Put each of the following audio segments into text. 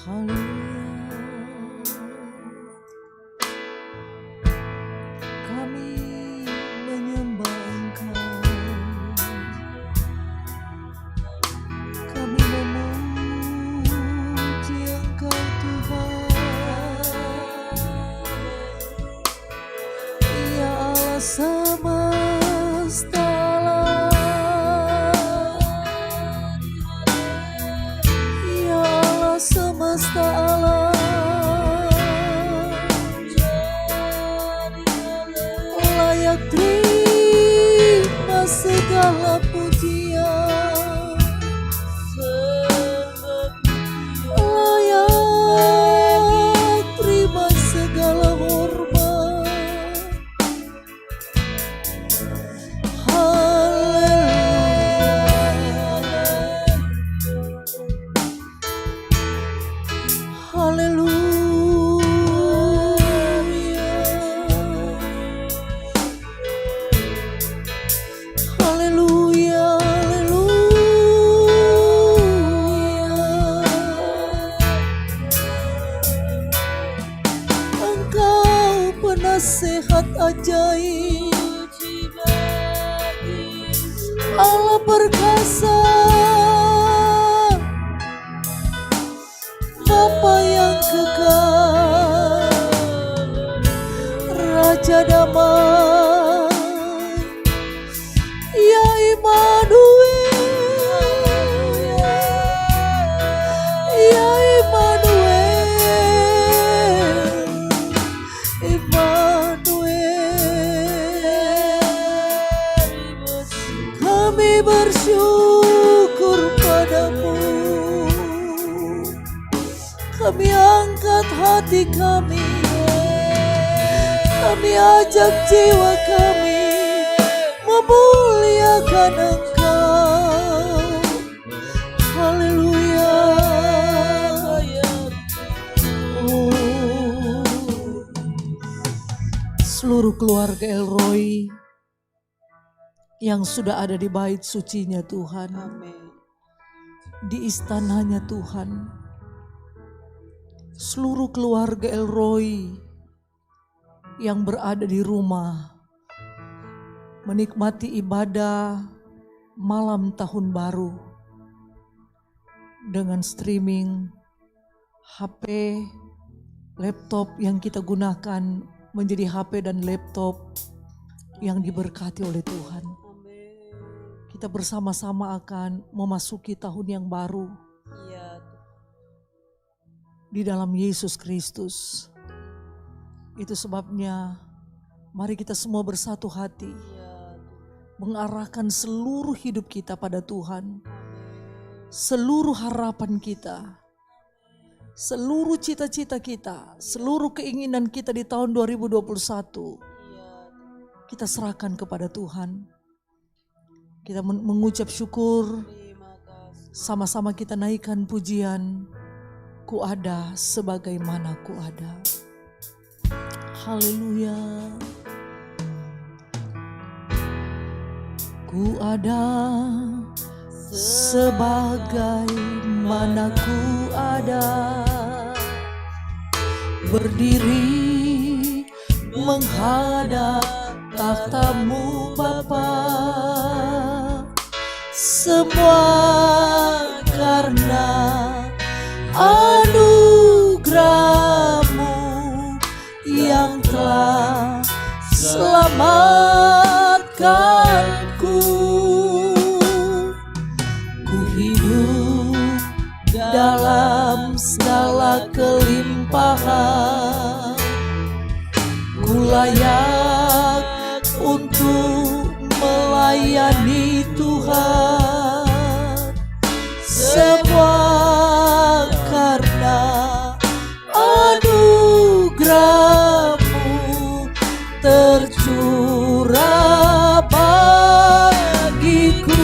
Haleluya. Kami menyembah Engkau, kami memuji Engkau Tuhan, Ya Allah semesta alam, Ya Allah semesta alam, layak terima segala pujian, layak terima segala hormat. Haleluya, Engkau penasehat ajaib, Allah perkasa, Bapa yang kekal, Raja damai, Ya Immanuel, Ya Immanuel, Immanuel. Kami bersyukur padamu, kami angkat hati kami ajak jiwa kami memuliakan Engkau. Haleluya. Oh, seluruh keluarga Elroy yang sudah ada di bait sucinya Tuhan, di istananya Tuhan, seluruh keluarga Elroy yang berada di rumah menikmati ibadah malam tahun baru dengan streaming HP, laptop yang kita gunakan menjadi HP dan laptop yang diberkati oleh Tuhan. Kita bersama-sama akan memasuki tahun yang baru di dalam Yesus Kristus. Itu sebabnya mari kita semua bersatu hati, mengarahkan seluruh hidup kita pada Tuhan, seluruh harapan kita, seluruh cita-cita kita, seluruh keinginan kita di tahun 2021 kita serahkan kepada Tuhan. Kita mengucap syukur, sama-sama kita naikkan pujian, ku ada sebagaimana ku ada. Haleluya. Ku ada sebagaimana ku ada, berdiri menghadap takhta-Mu Bapa, semua karena anugerah-Mu yang telah selamatkanku. Ku hidup dalam segala kelimpahan, ku layak untuk melayani Tuhan, semua karena anugerah-Mu tercurah bagiku.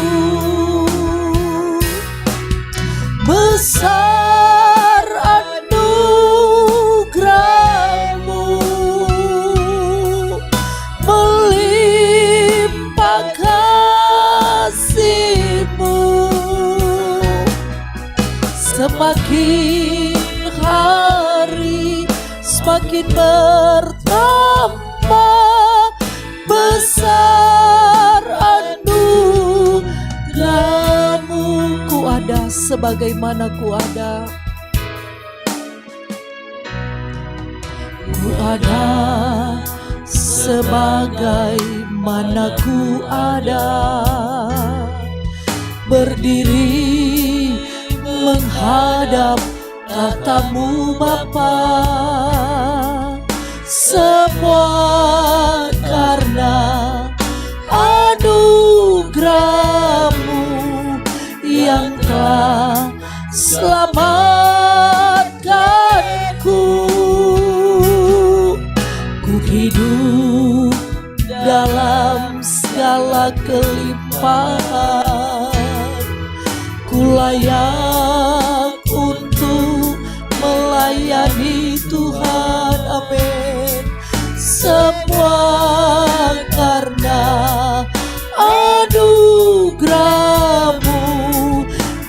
Besar anugerah-Mu, melimpah kasih-Mu, semakin semakin bertambah besar anugerah-Mu. Ku ada sebagaimana ku ada. Ku ada sebagaimana ku ada, berdiri menghadap tahta-Mu Bapa. Semua karena anugerah-Mu yang telah selamatkanku. Ku hidup dalam segala kelimpahan, ku layak untuk melayani Tuhan. Amin. Semua karena anugerah-Mu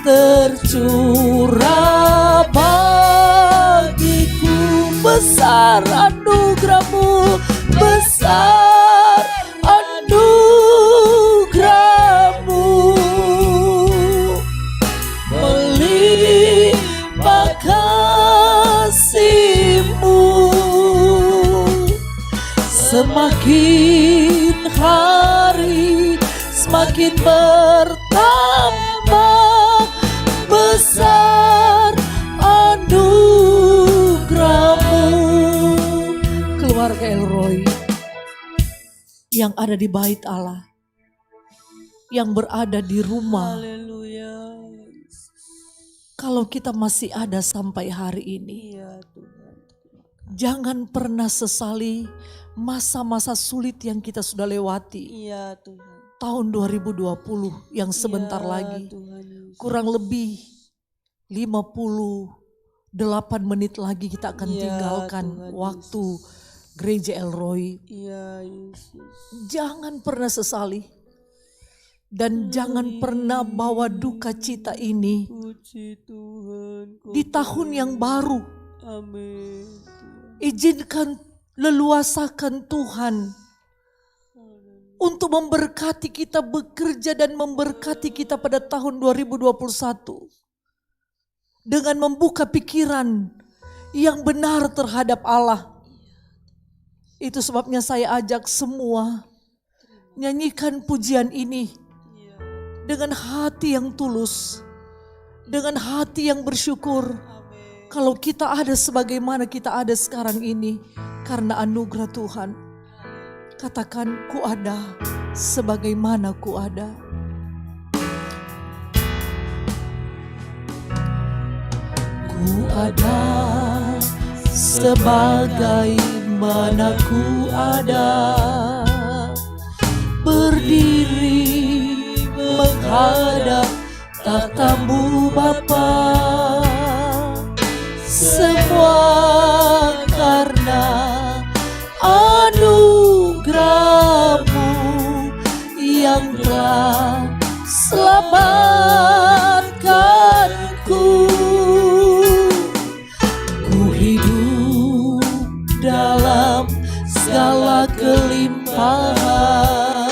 tercurah bagiku. Besar anugerah-Mu, besar anugerah-Mu, melimpah kasih-Mu. Semakin hari semakin bertambah besar anugerah-Mu. Keluarga El-Roy yang ada di bait Allah, yang berada di rumah, kalau kita masih ada sampai hari ini, jangan pernah sesali masa-masa sulit yang kita sudah lewati. Tahun 2020 yang sebentar lagi, kurang lebih 58 menit lagi kita akan tinggalkan waktu gereja El-Roy. Jangan pernah sesali dan jangan pernah bawa duka cita ini di tahun yang baru. Izinkan leluasakan Tuhan untuk memberkati kita bekerja dan memberkati kita pada tahun 2021 dengan membuka pikiran yang benar terhadap Allah. Itu sebabnya saya ajak semua nyanyikan pujian ini dengan hati yang tulus, dengan hati yang bersyukur. Kalau kita ada sebagaimana kita ada sekarang ini karena anugerah Tuhan. Katakan, ku ada sebagaimana ku ada. Ku ada sebagaimana ku ada, berdiri menghadap tahta-Mu Bapa. Semua karena anugerah-Mu yang telah selamatkanku. Ku hidup dalam segala kelimpahan,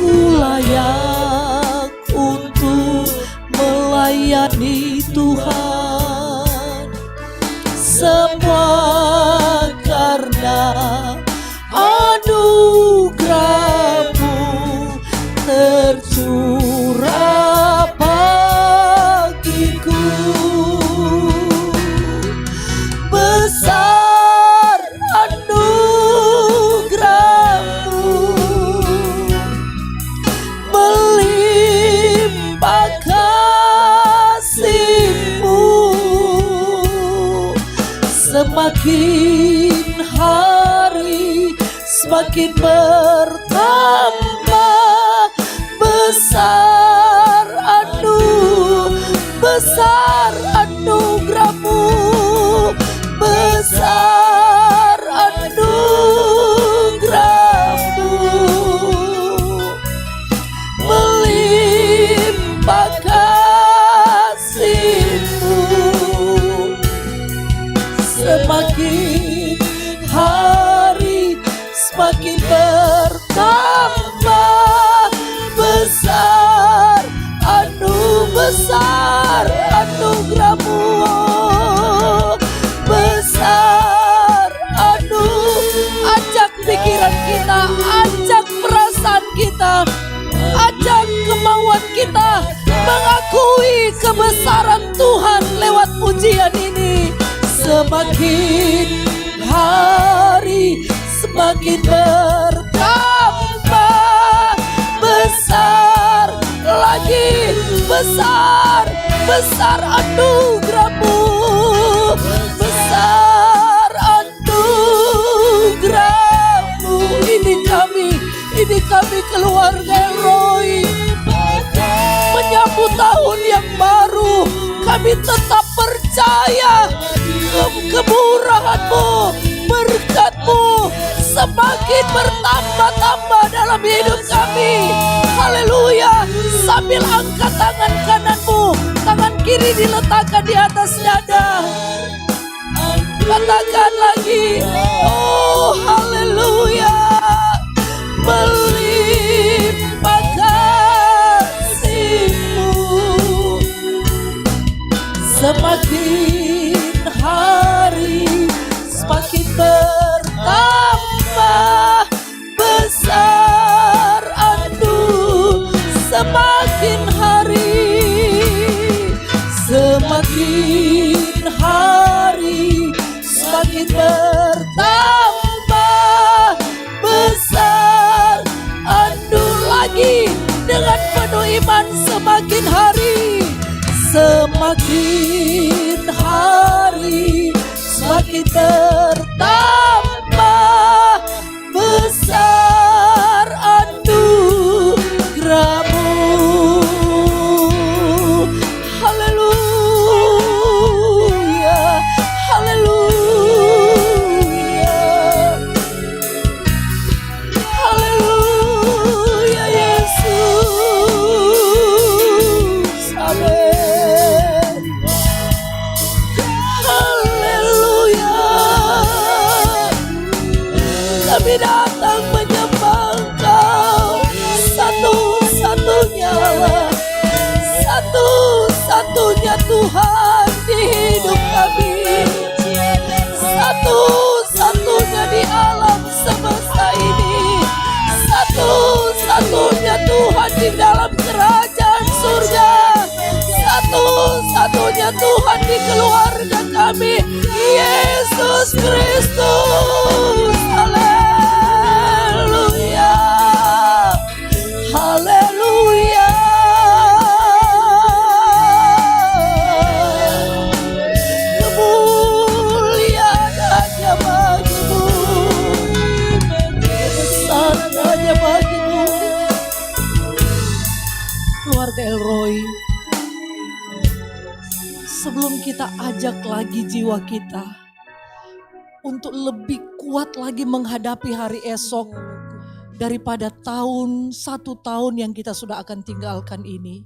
ku layak untuk melayani Tuhan. Semua karena anugerah-Mu tercurah bagiku. Besar anugerah-Mu, melimpah kasih-Mu. Semakin hari semakin bertambah besar anugerah-Mu, besar anugerah-Mu, melimpah kasih-Mu. Semakin semakin bertambah besar besar anugerah-Mu, besar ajak pikiran kita, ajak perasaan kita, ajak kemauan kita mengakui kebesaran Tuhan lewat pujian ini. Semakin hari semakin bertambah besar lagi, besar anugerah-Mu, besar anugerah-Mu. Ini kami keluarga Roy menyambut tahun yang baru. Kami tetap percaya kemurahan-Mu, berkat-Mu semakin bertambah-tambah dalam hidup kami. Haleluya. Sambil angkat tangan kananmu, tangan kiri diletakkan di atas dada. Katakan lagi, oh haleluya, melimpah kasih-Mu. Semakin hari semakin bertambah besar semakin hari semakin bertambah besar lagi dengan penuh iman. Semakin hari semakin bertambah besar anugerah-Mu. Haleluya, haleluya, haleluya Yesus. Amin. Haleluya. Kami datang menyembah Engkau, satu-satunya Allah, satu-satunya Tuhan di hidup kami, satu-satunya di alam semesta ini, satu-satunya Tuhan di dalam kerajaan surga, satu-satunya Tuhan di keluarga kami, Yesus Kristus. Haleluya, haleluya. Kemuliaan hanya bagi-Mu, kebesaran hanya bagi-Mu. Keluarga Elroy, sebelum kita ajak lagi jiwa kita untuk lebih kuat lagi menghadapi hari esok daripada satu tahun yang kita sudah akan tinggalkan ini,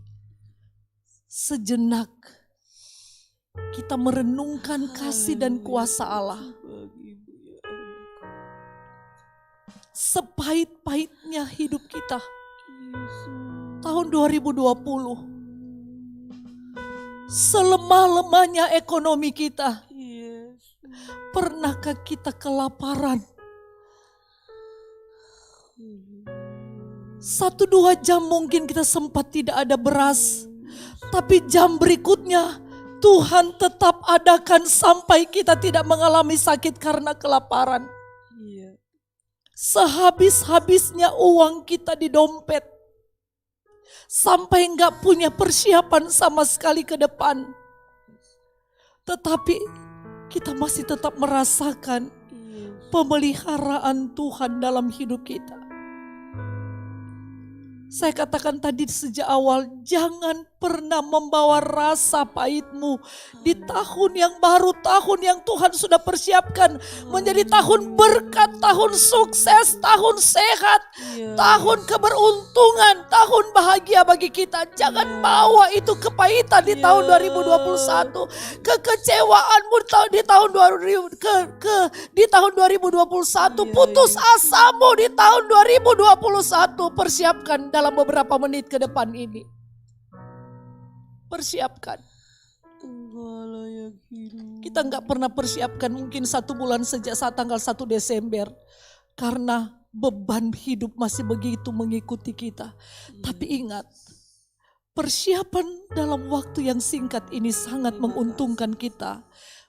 sejenak kita merenungkan kasih dan kuasa Allah. Sepahit-pahitnya hidup kita tahun 2020, selemah-lemahnya ekonomi kita, pernahkah kita kelaparan? 1-2 jam mungkin kita sempat tidak ada beras, tapi jam berikutnya Tuhan tetap adakan sampai kita tidak mengalami sakit karena kelaparan. Sehabis-habisnya uang kita di dompet, sampai gak punya persiapan sama sekali ke depan. Tetapi kita masih tetap merasakan pemeliharaan Tuhan dalam hidup kita. Saya katakan tadi sejak awal, jangan pernah membawa rasa pahit-Mu di tahun yang baru, tahun yang Tuhan sudah persiapkan menjadi tahun berkat, tahun sukses, tahun sehat, tahun keberuntungan, tahun bahagia bagi kita. Jangan bawa itu kepahitan di tahun 2021, kekecewaanmu di tahun 2021, putus asamu di tahun 2021. Persiapkan dalam beberapa menit ke depan ini. Persiapkan. Kita nggak pernah persiapkan mungkin 1 bulan sejak saat tanggal 1 Desember. Karena beban hidup masih begitu mengikuti kita. Tapi ingat, persiapan dalam waktu yang singkat ini sangat menguntungkan kita.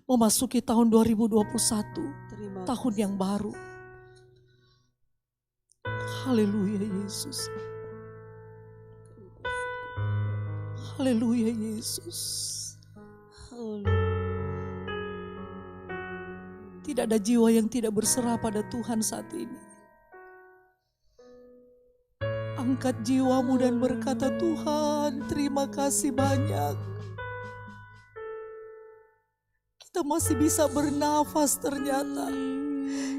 Memasuki tahun 2021, tahun yang baru. Haleluya Yesus. Haleluya Yesus. Tidak ada jiwa yang tidak berserah pada Tuhan saat ini. Angkat jiwamu dan berkata, Tuhan, terima kasih banyak. Kita masih bisa bernafas ternyata.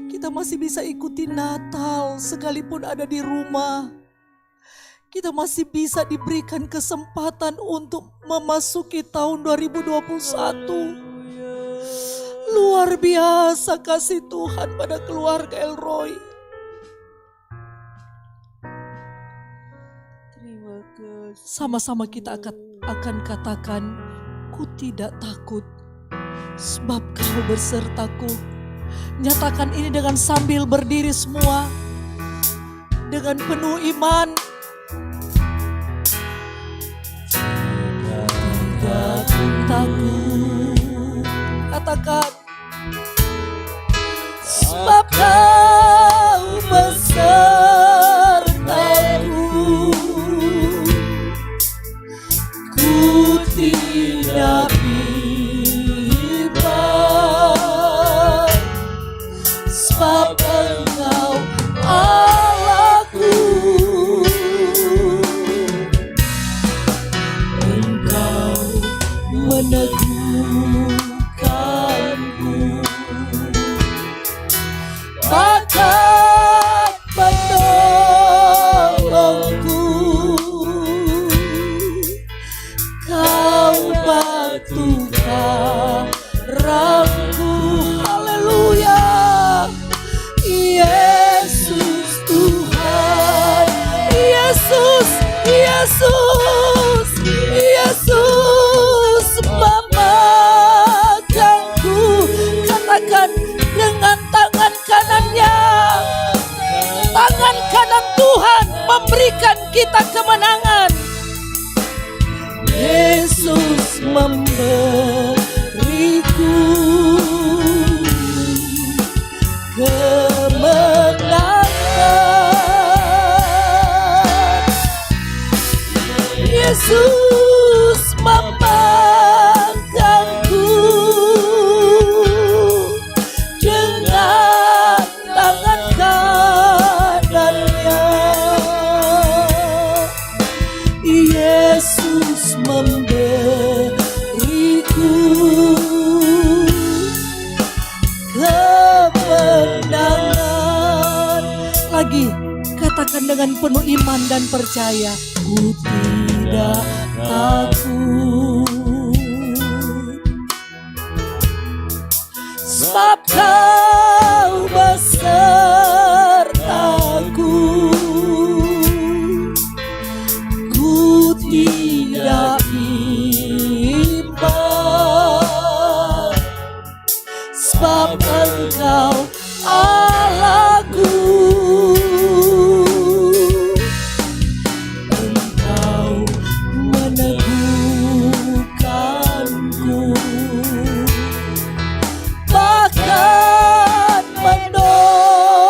Kita masih bisa ikuti Natal sekalipun ada di rumah. Kita masih bisa diberikan kesempatan untuk memasuki tahun 2021. Luar biasa kasih Tuhan pada keluarga Elroy. Sama-sama kita akan katakan, ku tidak takut sebab Kau bersertaku. Nyatakan ini dengan sambil berdiri semua, dengan penuh iman. Tidak takut, katakan, sebab Kau besertaku. Ku tidak bimbang, sebab Engkau Allahku. Engkau meneguhkanku, bahkan menolongku. Kau batu karangku. Haleluya. Yesus Tuhan, Yesus, Yesus, Yesus memegangku. Katakan dengan tangan kanannya. Tangan kanan Tuhan memberikan kita kemenangan. Yesus memberiku kemenangan. Yesus memegangku dengan tangan kanannya. Yesus memberiku kemenangan. Lagi, katakan dengan penuh iman dan percaya, ku tidak takut sebab Kau besertaku. Ku tidak bimbang, sebab Engkau Allahku. Engkau meneguhkanku, bahkan menolongku.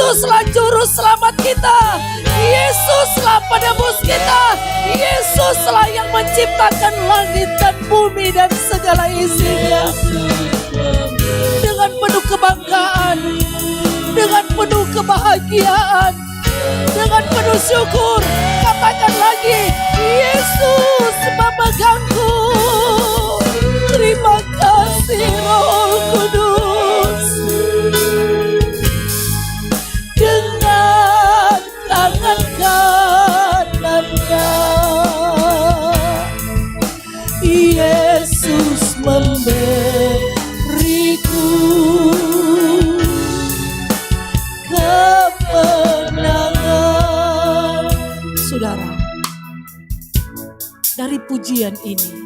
Yesuslah juru selamat kita. Yesuslah penebus kita. Yesuslah yang menciptakan langit dan bumi dan segala isinya. Dengan penuh kebanggaan, dengan penuh kebahagiaan, dengan penuh syukur, katakan lagi, Yesus memegangku. Terima kasih Roh Kudus. Dengan tangan kanannya Yesus memberiku kemenangan. Saudara, dari pujian ini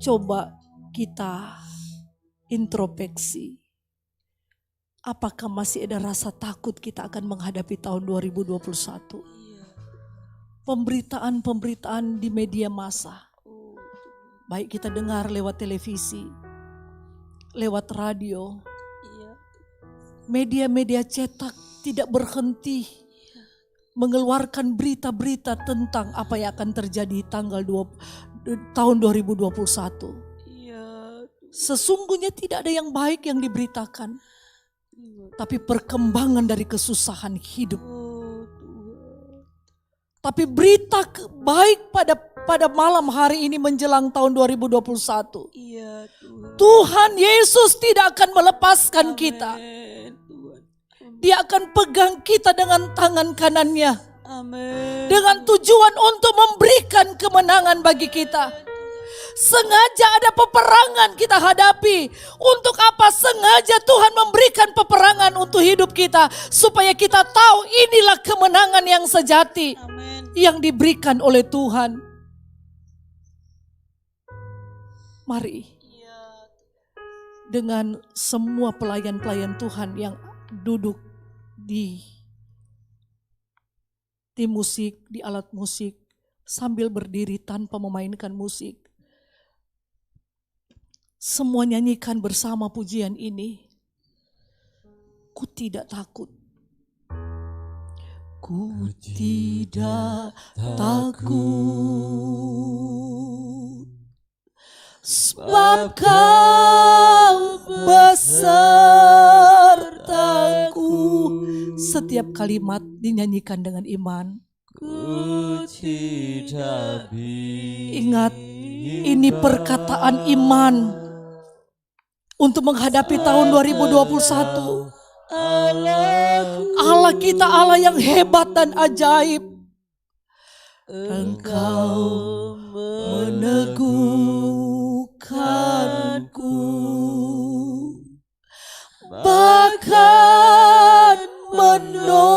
coba kita introspeksi. Apakah masih ada rasa takut kita akan menghadapi tahun 2021? Pemberitaan-pemberitaan di media massa, baik kita dengar lewat televisi, lewat radio, media-media cetak tidak berhenti mengeluarkan berita-berita tentang apa yang akan terjadi tahun 2021. Sesungguhnya tidak ada yang baik yang diberitakan, tapi perkembangan dari kesusahan hidup. Tapi berita baik pada malam hari ini menjelang tahun 2021. Tuhan Yesus tidak akan melepaskan kita. Dia akan pegang kita dengan tangan kanannya. Dengan tujuan untuk memberikan kemenangan bagi kita. Sengaja ada peperangan kita hadapi. Untuk apa? Sengaja Tuhan memberikan peperangan untuk hidup kita. Supaya kita tahu inilah kemenangan yang sejati. Yang diberikan oleh Tuhan. Mari. Dengan semua pelayan-pelayan Tuhan yang duduk di musik, di alat musik. Sambil berdiri tanpa memainkan musik. Semua nyanyikan bersama pujian ini. Ku tidak takut. Ku tidak takut. Sebab Kau besertaku. Setiap kalimat dinyanyikan dengan iman. Ku tidak ingat, ini perkataan iman. Untuk menghadapi tahun 2021. Allah kita Allah yang hebat dan ajaib. Engkau meneguhkanku. Bahkan menolongku.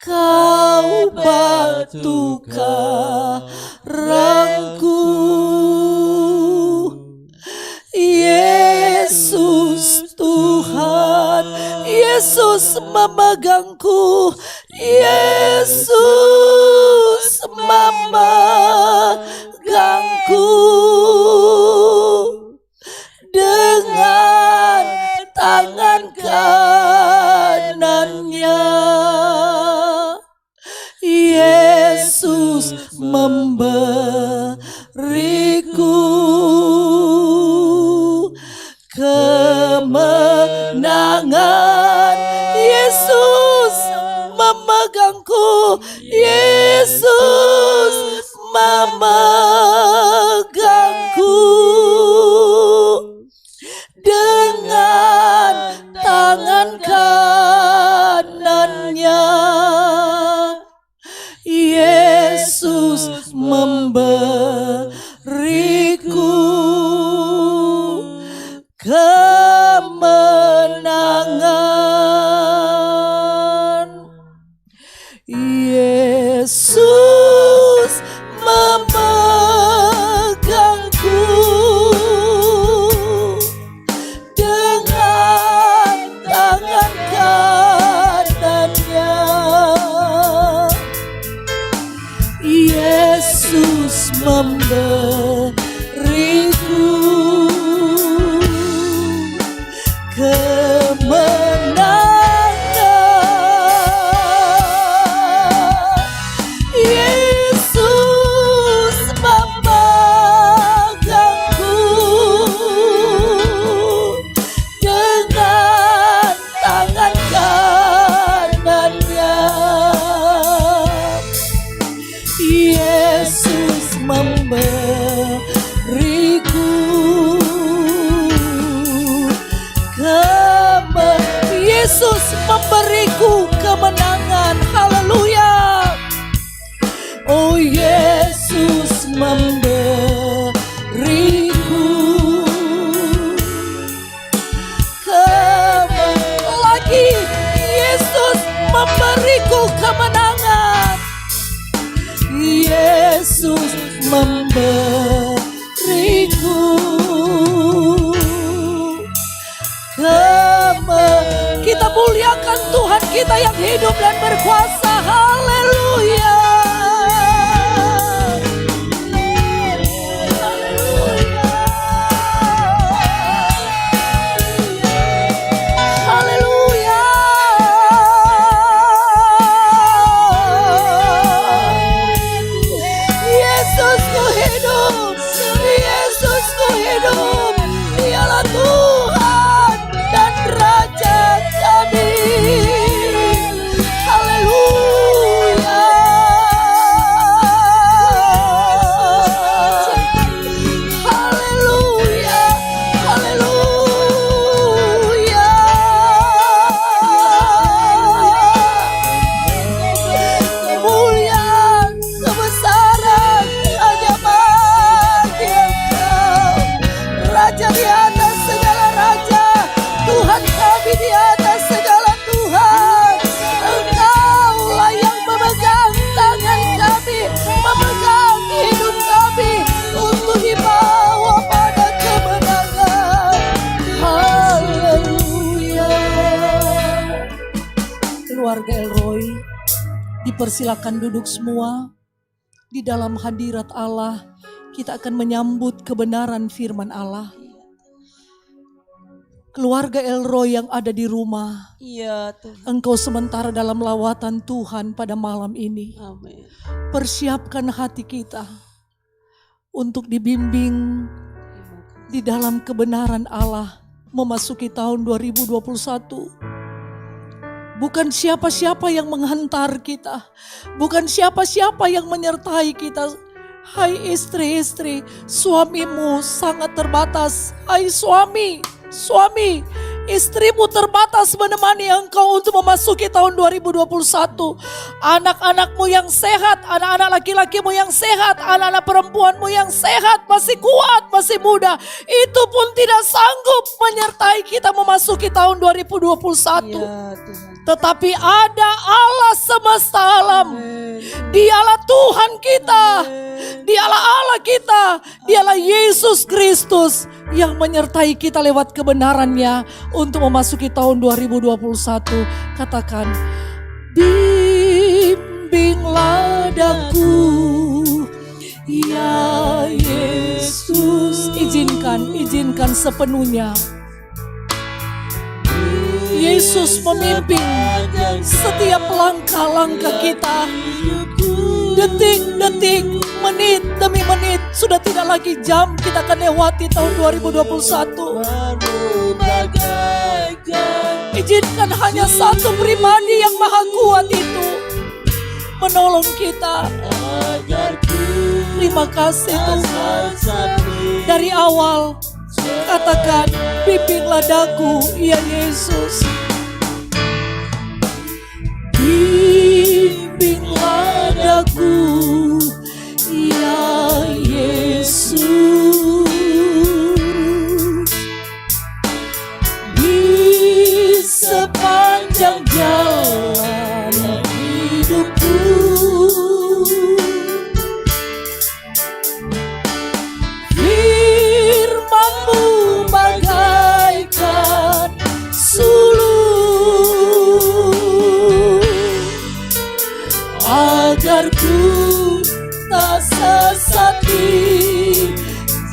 Kau batu karangku. Yesus Tuhan, Yesus memegangku. Yesus memegangku. Dengan tangan kanannya Yesus memberiku kemenangan. Yesus memegangku. Yesus memegangku. Dengan tangan kanannya Yesus memberiku kemenangan. Yesus memegangku. Dengan tangan kanannya Yesus memberiku memberiku kita muliakan Tuhan kita yang hidup dan berkuasa. Haleluya. Keluarga Elroy, dipersilakan duduk semua. Di dalam hadirat Allah, kita akan menyambut kebenaran firman Allah. Keluarga Elroy yang ada di rumah, iya, Tuhan. Engkau sementara dalam lawatan Tuhan pada malam ini. Amin. Persiapkan hati kita untuk dibimbing di dalam kebenaran Allah memasuki tahun 2021. Bukan siapa-siapa yang menghantar kita. Bukan siapa-siapa yang menyertai kita. Hai istri-istri, suamimu sangat terbatas. Hai suami, istrimu terbatas menemani engkau untuk memasuki tahun 2021. Anak-anakmu yang sehat, anak-anak laki-lakimu yang sehat, anak-anak perempuanmu yang sehat, masih kuat, masih muda. Itu pun tidak sanggup menyertai kita memasuki tahun 2021. Ya, Tuhan. Tetapi ada Allah semesta alam. Dialah Tuhan kita. Dialah Allah kita. Dialah Yesus Kristus yang menyertai kita lewat kebenarannya untuk memasuki tahun 2021. Katakan, bimbinglah daku, ya Yesus. Izinkan sepenuhnya. Yesus memimpin setiap langkah-langkah kita. Detik-detik, menit demi menit, sudah tidak lagi jam kita akan lewati tahun 2021. Izinkan hanya satu pribadi yang maha kuat itu menolong kita. Terima kasih Tuhan. Dari awal katakan, bimbinglah daku, ya Yesus. Bimbinglah daku, ya Yesus. Di sepanjang jalan hidupku, firman-Mu bagaikan sulur, agar ku tak sesat di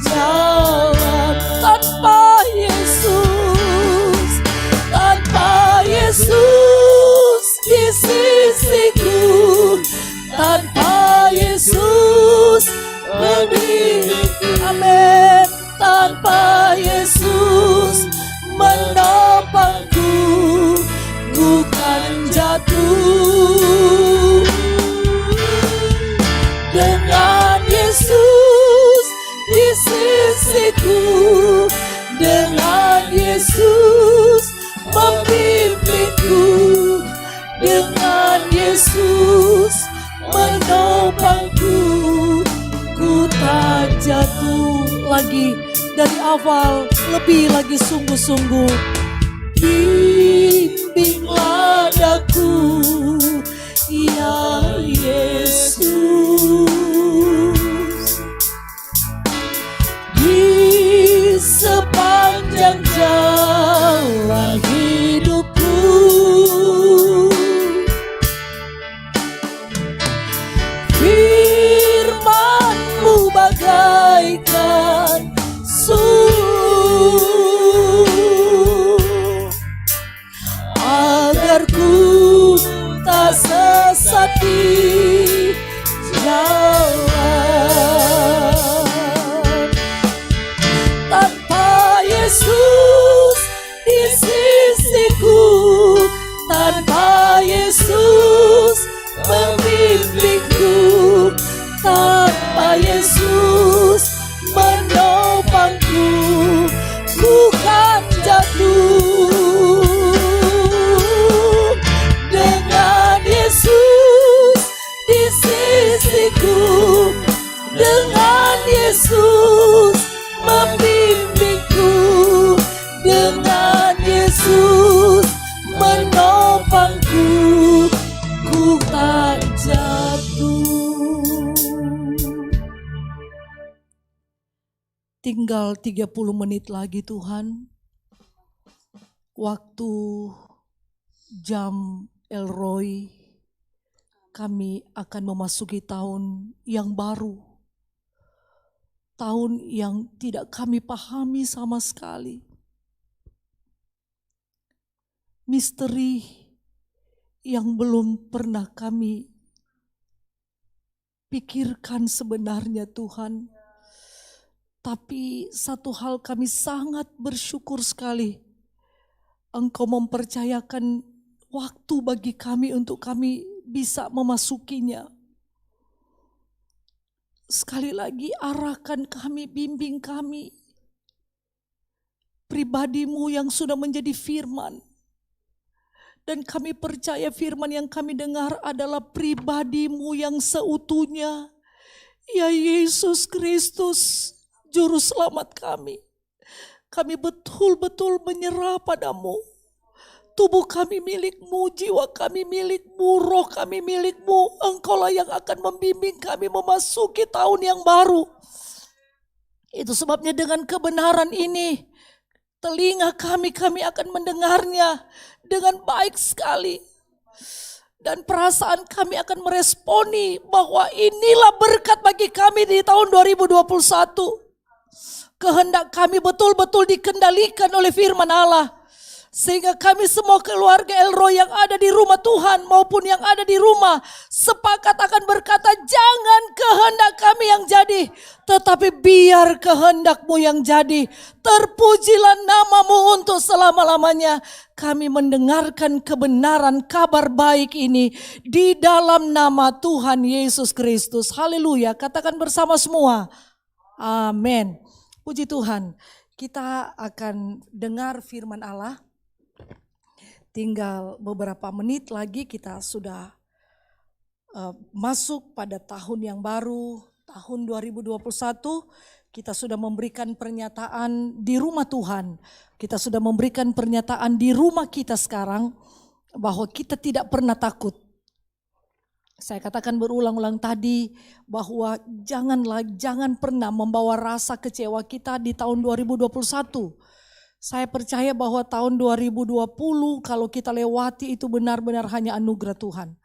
jalan. Tanpa Yesus, tanpa Yesus di sisiku, tanpa Yesus membimbingku. Amin. Tanpa Yesus menopangku, ku kan jatuh. Dengan Yesus di sisiku, dengan Yesus membimbingku, dengan Yesus menopangku, ku tak jatuh lagi. Dari awal lebih lagi sungguh-sungguh. Bimbinglah daku, ya Yesus. membimbingku, dengan Yesus membimbingku, dengan Yesus menopangku, ku tak jatuh. Tinggal 30 menit lagi Tuhan. Waktu jam El Roy, kami akan memasuki tahun yang baru. Tahun yang tidak kami pahami sama sekali. Misteri yang belum pernah kami pikirkan sebenarnya Tuhan. Tapi satu hal kami sangat bersyukur sekali. Engkau mempercayakan waktu bagi kami untuk kami bisa memasukinya. Sekali lagi arahkan kami, bimbing kami. Pribadimu yang sudah menjadi firman. Dan kami percaya firman yang kami dengar adalah pribadimu yang seutuhnya. Ya Yesus Kristus, Juru Selamat kami. Kami betul-betul menyerah padamu. Tubuh kami milikmu, jiwa kami milikmu, roh kami milikmu. Engkaulah yang akan membimbing kami memasuki tahun yang baru. Itu sebabnya dengan kebenaran ini, telinga kami akan mendengarnya dengan baik sekali. Dan perasaan kami akan meresponi bahwa inilah berkat bagi kami di tahun 2021. Kehendak kami betul-betul dikendalikan oleh firman Allah. Sehingga kami semua keluarga El Roy yang ada di rumah Tuhan maupun yang ada di rumah sepakat akan berkata, jangan kehendak kami yang jadi, tetapi biar kehendak-Mu yang jadi. Terpujilah nama-Mu untuk selama-lamanya. Kami mendengarkan kebenaran kabar baik ini di dalam nama Tuhan Yesus Kristus. Haleluya. Katakan bersama semua. Amin. Puji Tuhan, kita akan dengar firman Allah. Tinggal beberapa menit lagi kita sudah masuk pada tahun yang baru, tahun 2021. Kita sudah memberikan pernyataan di rumah Tuhan. Kita sudah memberikan pernyataan di rumah kita sekarang bahwa kita tidak pernah takut. Saya katakan berulang-ulang tadi bahwa jangan pernah membawa rasa kecewa kita di tahun 2021. Saya percaya bahwa tahun 2020 kalau kita lewati itu benar-benar hanya anugerah Tuhan.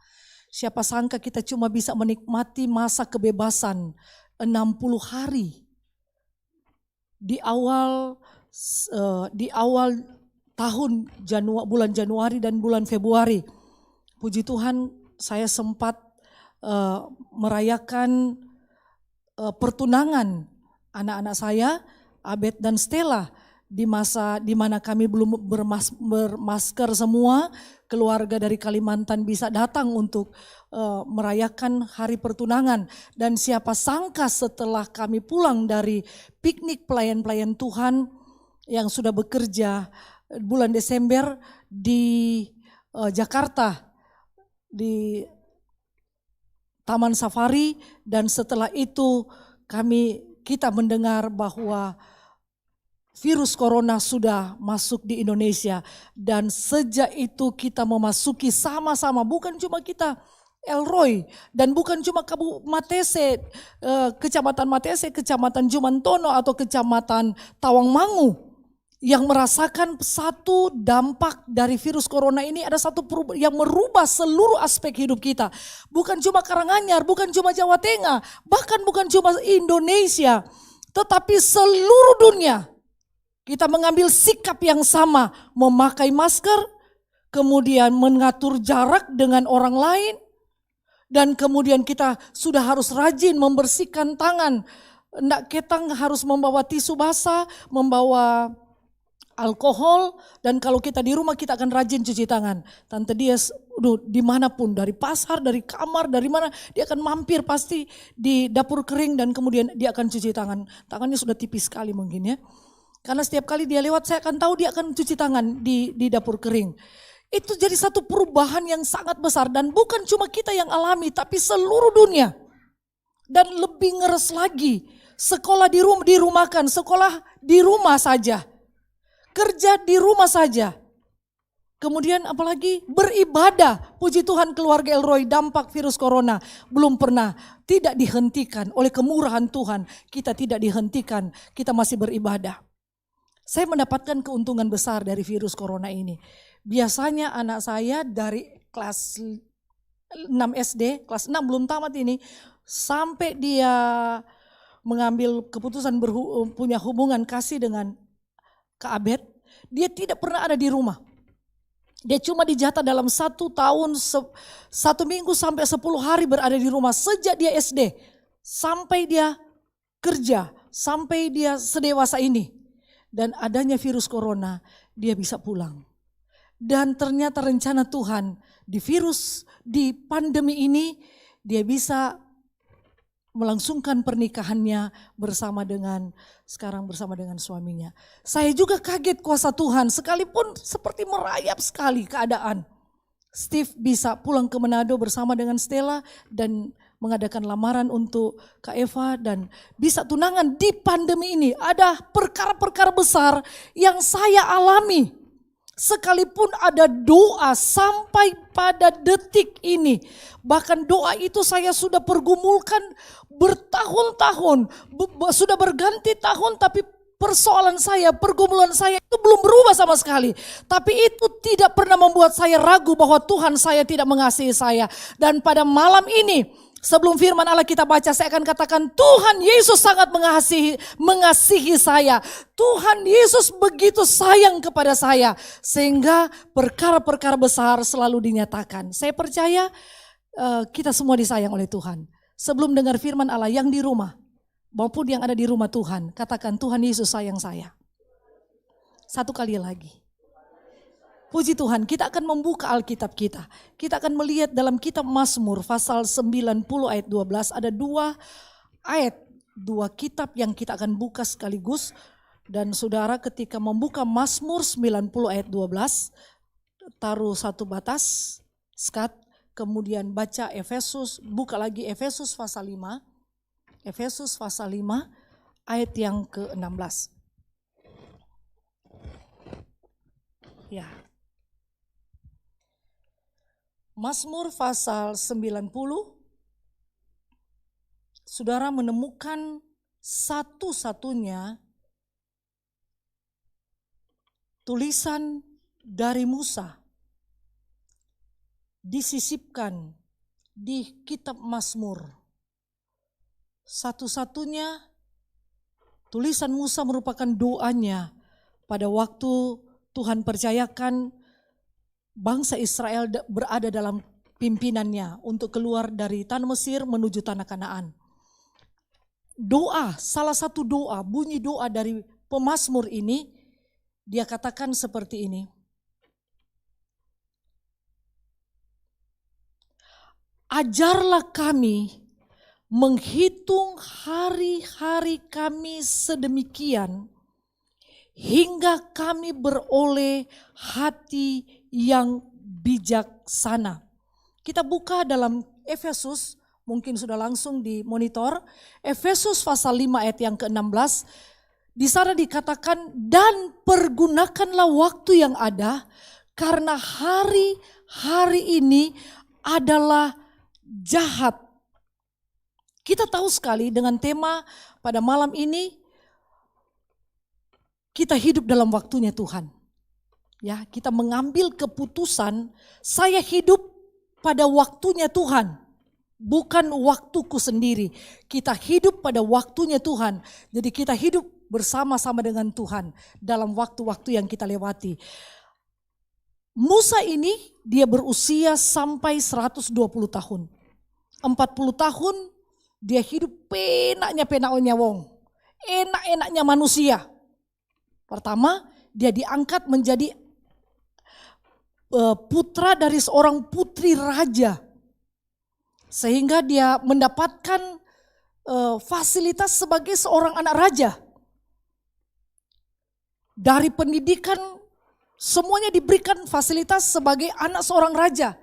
Siapa sangka kita cuma bisa menikmati masa kebebasan 60 hari. Di awal tahun bulan Januari dan bulan Februari. Puji Tuhan, saya sempat merayakan pertunangan anak-anak saya, Abed dan Stella, di masa di mana kami belum bermasker semua. Keluarga dari Kalimantan bisa datang untuk merayakan hari pertunangan. Dan siapa sangka setelah kami pulang dari piknik pelayan-pelayan Tuhan yang sudah bekerja bulan Desember di Jakarta, di Taman Safari, dan setelah itu kita mendengar bahwa virus corona sudah masuk di Indonesia. Dan sejak itu kita memasuki sama-sama, bukan cuma kita El Roy dan bukan cuma Matese, Kecamatan Matese, Kecamatan Jumantono atau Kecamatan Tawangmangu yang merasakan satu dampak dari virus corona ini. Ada satu yang merubah seluruh aspek hidup kita. Bukan cuma Karanganyar, bukan cuma Jawa Tengah, bahkan bukan cuma Indonesia, tetapi seluruh dunia. Kita mengambil sikap yang sama, memakai masker, kemudian mengatur jarak dengan orang lain, dan kemudian kita sudah harus rajin membersihkan tangan. Ndak ketang harus membawa tisu basah, membawa alkohol, dan kalau kita di rumah kita akan rajin cuci tangan. Tante Dias, dimanapun, dari pasar, dari kamar, dari mana, dia akan mampir pasti di dapur kering dan kemudian dia akan cuci tangan. Tangannya sudah tipis sekali mungkin ya. Karena setiap kali dia lewat saya akan tahu dia akan cuci tangan di dapur kering. Itu jadi satu perubahan yang sangat besar dan bukan cuma kita yang alami tapi seluruh dunia. Dan lebih ngeres lagi, sekolah dirumahkan, sekolah di rumah saja, kerja di rumah saja. Kemudian apalagi beribadah, puji Tuhan keluarga Elroy dampak virus corona belum pernah, tidak dihentikan oleh kemurahan Tuhan. Kita tidak dihentikan, kita masih beribadah. Saya mendapatkan keuntungan besar dari virus corona ini. Biasanya anak saya dari kelas 6 SD, kelas 6 belum tamat ini, sampai dia mengambil keputusan punya hubungan kasih dengan Kak Abed, dia tidak pernah ada di rumah. Dia cuma dijatah dalam 1 tahun, 1 minggu sampai 10 hari berada di rumah. Sejak dia SD, sampai dia kerja, sampai dia sedewasa ini. Dan adanya virus corona, dia bisa pulang. Dan ternyata rencana Tuhan di pandemi ini, dia bisa melangsungkan pernikahannya sekarang bersama dengan suaminya. Saya juga kaget kuasa Tuhan, sekalipun seperti merayap sekali keadaan. Steve bisa pulang ke Manado bersama dengan Stella dan mengadakan lamaran untuk Kak Eva dan bisa tunangan di pandemi ini. Ada perkara-perkara besar yang saya alami. Sekalipun ada doa sampai pada detik ini. Bahkan doa itu saya sudah pergumulkan bertahun-tahun. Sudah berganti tahun tapi pergumulan saya itu belum berubah sama sekali. Tapi itu tidak pernah membuat saya ragu bahwa Tuhan saya tidak mengasihi saya. Dan pada malam ini, sebelum firman Allah kita baca, saya akan katakan Tuhan Yesus sangat mengasihi saya. Tuhan Yesus begitu sayang kepada saya. Sehingga perkara-perkara besar selalu dinyatakan. Saya percaya kita semua disayang oleh Tuhan. Sebelum dengar firman Allah yang di rumah maupun yang ada di rumah Tuhan, katakan Tuhan Yesus sayang saya. Satu kali lagi. Puji Tuhan, kita akan membuka Alkitab kita. Kita akan melihat dalam kitab Mazmur pasal 90 ayat 12. Ada 2 kitab yang kita akan buka sekaligus. Dan saudara ketika membuka Mazmur 90 ayat 12, taruh satu batas, skat, kemudian baca Efesus, buka lagi Efesus pasal 5. Efesus pasal 5 ayat yang ke-16. Ya. Mazmur pasal 90, saudara menemukan satu-satunya tulisan dari Musa disisipkan di kitab Mazmur. Satu-satunya tulisan Musa merupakan doanya pada waktu Tuhan percayakan bangsa Israel berada dalam pimpinannya untuk keluar dari tanah Mesir menuju tanah Kanaan. Doa, salah satu doa, bunyi doa dari pemazmur ini, dia katakan seperti ini. Ajarlah kami menghitung hari-hari kami sedemikian hingga kami beroleh hati yang bijaksana. Kita buka dalam Efesus, mungkin sudah langsung di monitor. Efesus pasal 5 ayat yang ke-16. Di sana dikatakan, dan pergunakanlah waktu yang ada karena hari-hari ini adalah jahat. Kita tahu sekali dengan tema pada malam ini, kita hidup dalam waktunya Tuhan. Ya, kita mengambil keputusan, saya hidup pada waktunya Tuhan, bukan waktuku sendiri. Kita hidup pada waktunya Tuhan. Jadi kita hidup bersama-sama dengan Tuhan dalam waktu-waktu yang kita lewati. Musa ini dia berusia sampai 120 tahun. 40 tahun dia hidup penaknya wong. Enak-enaknya manusia. Pertama, dia diangkat menjadi putra dari seorang putri raja. Sehingga dia mendapatkan fasilitas sebagai seorang anak raja. Dari pendidikan semuanya diberikan fasilitas sebagai anak seorang raja.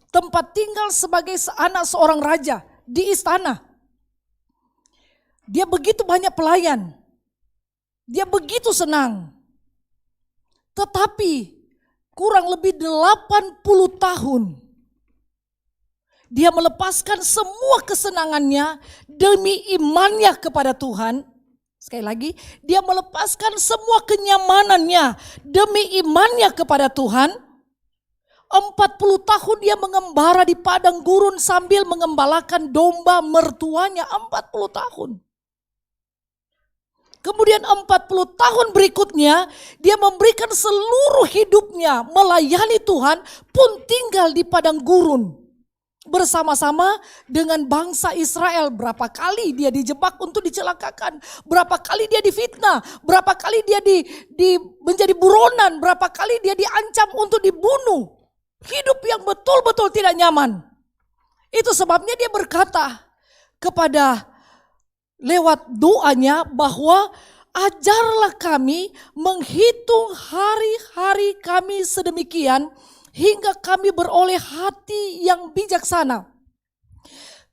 Tempat tinggal sebagai anak seorang raja. di istana. Dia begitu banyak pelayan. Dia begitu senang. Tetapi kurang lebih 80 tahun dia melepaskan semua kesenangannya demi imannya kepada Tuhan. Sekali lagi, dia melepaskan semua kenyamanannya demi imannya kepada Tuhan. 40 tahun dia mengembara di padang gurun sambil mengembalakan domba mertuanya. 40 tahun. Kemudian 40 tahun berikutnya dia memberikan seluruh hidupnya melayani Tuhan, pun tinggal di padang gurun bersama-sama dengan bangsa Israel. Berapa kali dia dijebak untuk dicelakakan, berapa kali dia difitnah, berapa kali dia menjadi buronan, berapa kali dia diancam untuk dibunuh. Hidup yang betul-betul tidak nyaman. Itu sebabnya dia berkata kepada lewat doanya bahwa ajarlah kami menghitung hari-hari kami sedemikian hingga kami beroleh hati yang bijaksana.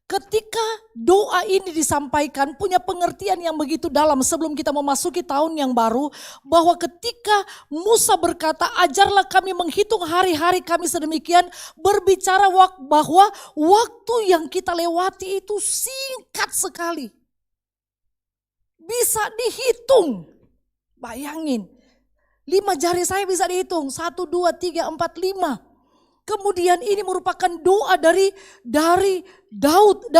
Ketika doa ini disampaikan punya pengertian yang begitu dalam sebelum kita memasuki tahun yang baru. Bahwa ketika Musa berkata ajarlah kami menghitung hari-hari kami sedemikian. Berbicara bahwa waktu yang kita lewati itu singkat sekali. Bisa dihitung. Bayangin. 5 jari saya bisa dihitung. 1, 2, 3, 4, 5. Kemudian ini merupakan doa dari Daud,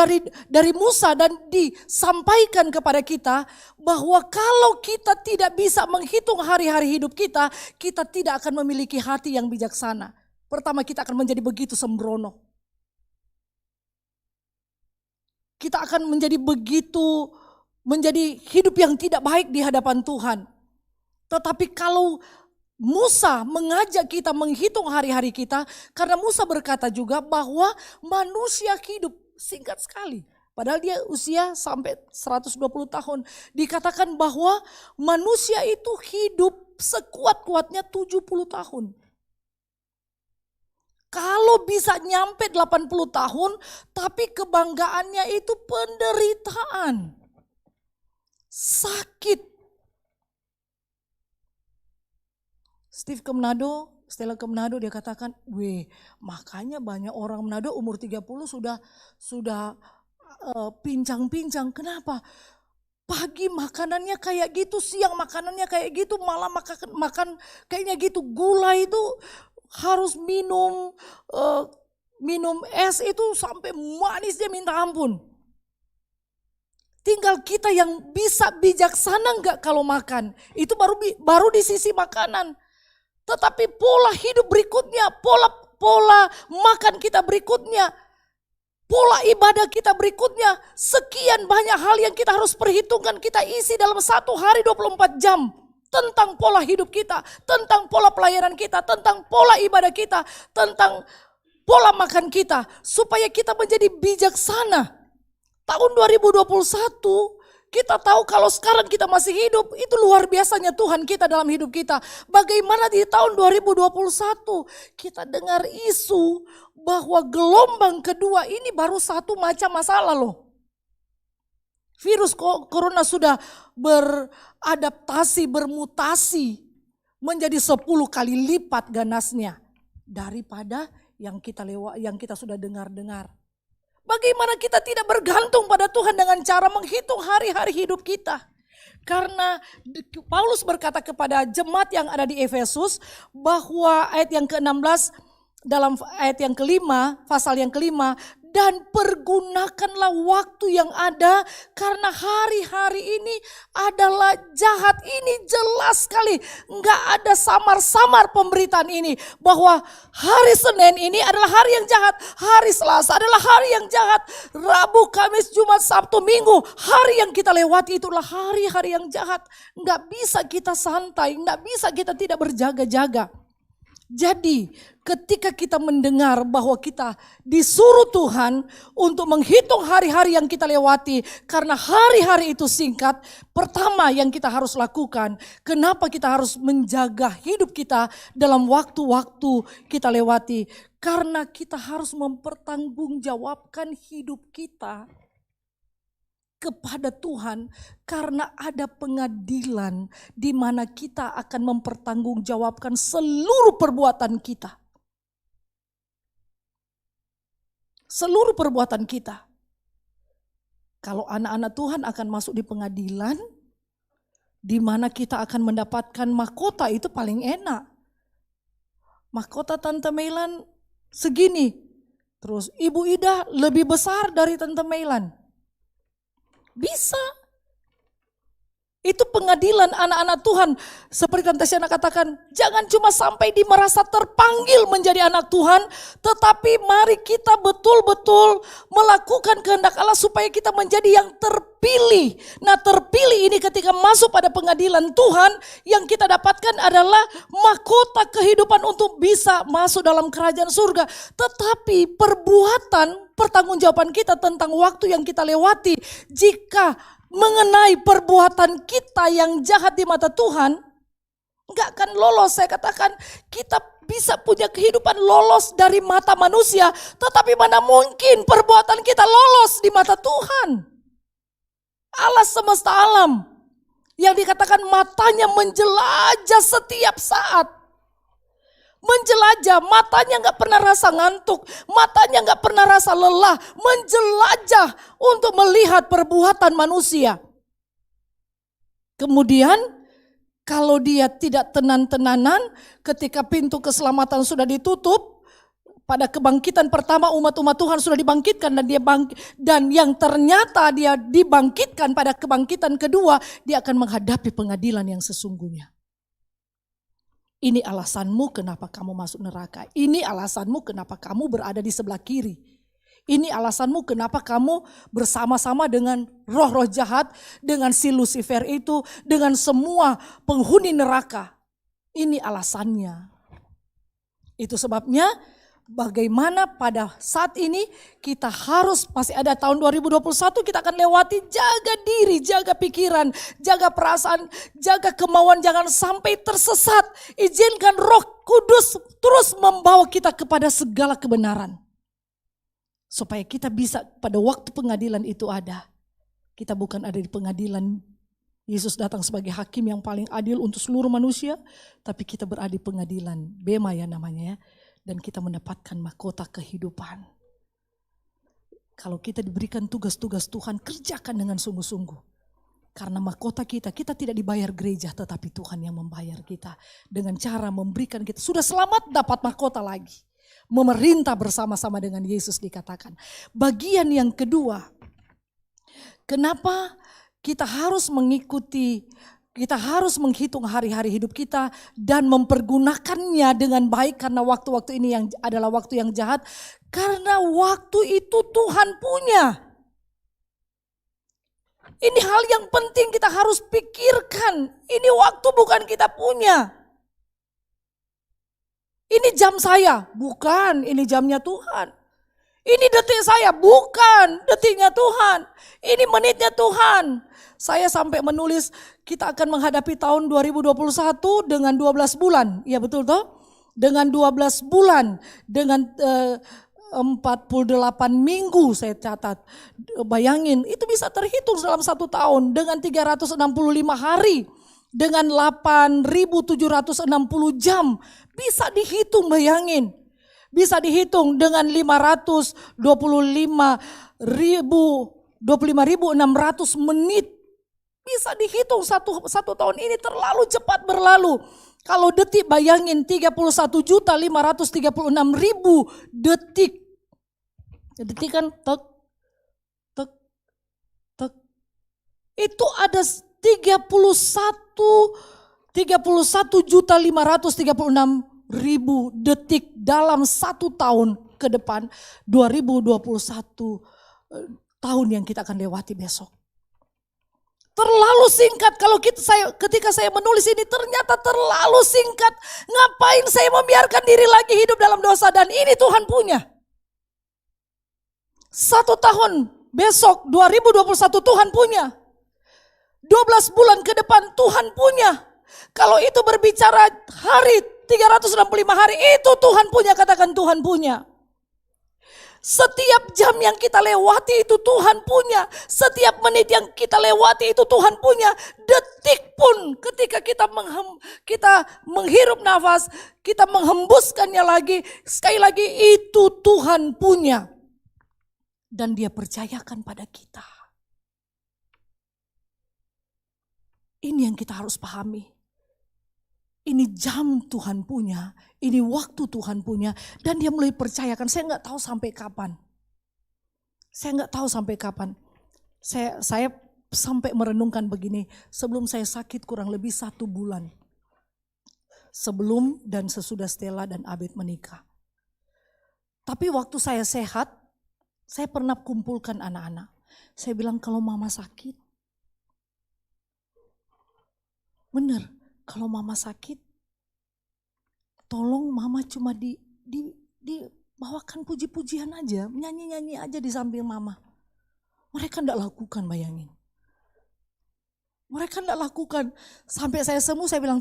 dari Musa, dan disampaikan kepada kita bahwa kalau kita tidak bisa menghitung hari-hari hidup kita, kita tidak akan memiliki hati yang bijaksana. Pertama, kita akan menjadi begitu sembrono. Kita akan menjadi hidup yang tidak baik di hadapan Tuhan. Tetapi kalau Musa mengajak kita menghitung hari-hari kita, karena Musa berkata juga bahwa manusia hidup singkat sekali. Padahal dia usia sampai 120 tahun. Dikatakan bahwa manusia itu hidup sekuat-kuatnya 70 tahun. Kalau bisa nyampe 80 tahun, tapi kebanggaannya itu penderitaan. Sakit. Stella ke Manado dia katakan, makanya banyak orang Manado umur 30 sudah pincang-pincang. Kenapa? Pagi makanannya kayak gitu, siang makanannya kayak gitu, malam makan kayaknya gitu. Gula itu harus minum es itu sampai manis dia minta ampun. Tinggal kita yang bisa bijaksana enggak kalau makan. Itu baru di sisi makanan. Tetapi pola hidup berikutnya, pola makan kita berikutnya, pola ibadah kita berikutnya, sekian banyak hal yang kita harus perhitungkan. Kita isi dalam 1 hari 24 jam tentang pola hidup kita, tentang pola pelayanan kita, tentang pola ibadah kita, tentang pola makan kita, supaya kita menjadi bijaksana. Tahun 2021 kita tahu kalau sekarang kita masih hidup, itu luar biasanya Tuhan kita dalam hidup kita. Bagaimana di tahun 2021 kita dengar isu bahwa gelombang kedua ini baru satu macam masalah loh. Virus corona sudah beradaptasi, bermutasi menjadi 10 kali lipat ganasnya daripada yang kita sudah dengar-dengar. Bagaimana kita tidak bergantung pada Tuhan dengan cara menghitung hari-hari hidup kita. Karena Paulus berkata kepada jemaat yang ada di Efesus bahwa ayat yang ke-16 dalam ayat yang kelima, pasal yang kelima, dan pergunakanlah waktu yang ada karena hari-hari ini adalah jahat. Ini jelas sekali, nggak ada samar-samar pemberitaan ini bahwa hari Senin ini adalah hari yang jahat, hari Selasa adalah hari yang jahat, Rabu, Kamis, Jumat, Sabtu, Minggu, hari yang kita lewati itulah hari-hari yang jahat. Nggak bisa kita santai, nggak bisa kita tidak berjaga-jaga. Jadi ketika kita mendengar bahwa kita disuruh Tuhan untuk menghitung hari-hari yang kita lewati, karena hari-hari itu singkat, pertama yang kita harus lakukan, kenapa kita harus menjaga hidup kita dalam waktu-waktu kita lewati? Karena kita harus mempertanggungjawabkan hidup kita kepada Tuhan, karena ada pengadilan di mana kita akan mempertanggungjawabkan seluruh perbuatan kita. Seluruh perbuatan kita. Kalau anak-anak Tuhan akan masuk di pengadilan, di mana kita akan mendapatkan mahkota, itu paling enak. Mahkota Tante Mailan segini, terus Ibu Ida lebih besar dari Tante Mailan. Bisa. Itu pengadilan anak-anak Tuhan. Seperti Tante Shana katakan, jangan cuma sampai di merasa terpanggil menjadi anak Tuhan, tetapi mari kita betul-betul melakukan kehendak Allah supaya kita menjadi yang terpilih. Nah, terpilih ini ketika masuk pada pengadilan Tuhan, yang kita dapatkan adalah mahkota kehidupan untuk bisa masuk dalam kerajaan surga. Tetapi pertanggungjawaban kita tentang waktu yang kita lewati, jika mengenai perbuatan kita yang jahat di mata Tuhan, enggak akan lolos. Saya katakan kita bisa punya kehidupan lolos dari mata manusia, tetapi mana mungkin perbuatan kita lolos di mata Tuhan. Allah semesta alam yang dikatakan matanya menjelajah setiap saat. Menjelajah, matanya gak pernah rasa ngantuk, matanya gak pernah rasa lelah, menjelajah untuk melihat perbuatan manusia. Kemudian kalau dia tidak tenan-tenanan, ketika pintu keselamatan sudah ditutup, pada kebangkitan pertama umat-umat Tuhan sudah dibangkitkan dan yang ternyata dia dibangkitkan pada kebangkitan kedua, dia akan menghadapi pengadilan yang sesungguhnya. Ini alasanmu kenapa kamu masuk neraka. Ini alasanmu kenapa kamu berada di sebelah kiri. Ini alasanmu kenapa kamu bersama-sama dengan roh-roh jahat, dengan si Lucifer itu, dengan semua penghuni neraka. Ini alasannya. Itu sebabnya bagaimana pada saat ini kita harus, masih ada tahun 2021, kita akan lewati, jaga diri, jaga pikiran, jaga perasaan, jaga kemauan, jangan sampai tersesat. Izinkan Roh Kudus terus membawa kita kepada segala kebenaran. Supaya kita bisa pada waktu pengadilan itu ada. Kita bukan ada di pengadilan, Yesus datang sebagai hakim yang paling adil untuk seluruh manusia, tapi kita berada di pengadilan, Bema ya namanya ya. Dan kita mendapatkan mahkota kehidupan. Kalau kita diberikan tugas-tugas Tuhan, kerjakan dengan sungguh-sungguh. Karena mahkota kita tidak dibayar gereja, tetapi Tuhan yang membayar kita. Dengan cara memberikan kita, sudah selamat dapat mahkota lagi. Memerintah bersama-sama dengan Yesus dikatakan. Bagian yang kedua, kenapa kita harus menghitung hari-hari hidup kita dan mempergunakannya dengan baik, karena waktu-waktu ini yang adalah waktu yang jahat. Karena waktu itu Tuhan punya. Ini hal yang penting kita harus pikirkan. Ini waktu bukan kita punya. Ini jam saya, bukan, ini jamnya Tuhan. Ini detik saya, bukan detiknya Tuhan. Ini menitnya Tuhan. Saya sampai menulis kita akan menghadapi tahun 2021 dengan 12 bulan. Ya betul toh? Dengan 12 bulan, dengan 48 minggu saya catat. Bayangin, itu bisa terhitung dalam satu tahun dengan 365 hari. Dengan 8.760 jam. Bisa dihitung, bayangin. Bisa dihitung dengan 25.600 menit. Bisa dihitung satu tahun ini terlalu cepat berlalu. Kalau detik bayangin 31.536.000 detik. Detik kan tek, tek, tek. Itu ada 31.536.000 detik dalam satu tahun ke depan, 2021 tahun yang kita akan lewati besok. Terlalu singkat. Ketika saya menulis ini ternyata terlalu singkat. Ngapain saya membiarkan diri lagi hidup dalam dosa, dan ini Tuhan punya. 1 tahun besok 2021 Tuhan punya. 12 bulan ke depan Tuhan punya. Kalau itu berbicara hari 365 hari, itu Tuhan punya. Katakan Tuhan punya. Setiap jam yang kita lewati itu Tuhan punya. Setiap menit yang kita lewati itu Tuhan punya. Detik pun ketika kita menghirup nafas, kita menghembuskannya lagi, sekali lagi itu Tuhan punya. Dan Dia percayakan pada kita. Ini yang kita harus pahami. Ini jam Tuhan punya, ini waktu Tuhan punya, dan Dia mulai percayakan. Saya nggak tahu sampai kapan. Saya sampai merenungkan begini, sebelum saya sakit kurang lebih 1 bulan. Sebelum dan sesudah Stella dan Abed menikah. Tapi waktu saya sehat, saya pernah kumpulkan anak-anak. Saya bilang kalau mama sakit, benar. Kalau mama sakit, tolong mama cuma dibawakan puji-pujian aja, nyanyi-nyanyi aja di samping mama. Mereka enggak lakukan, bayangin. Mereka enggak lakukan. Sampai saya sembuh, saya bilang,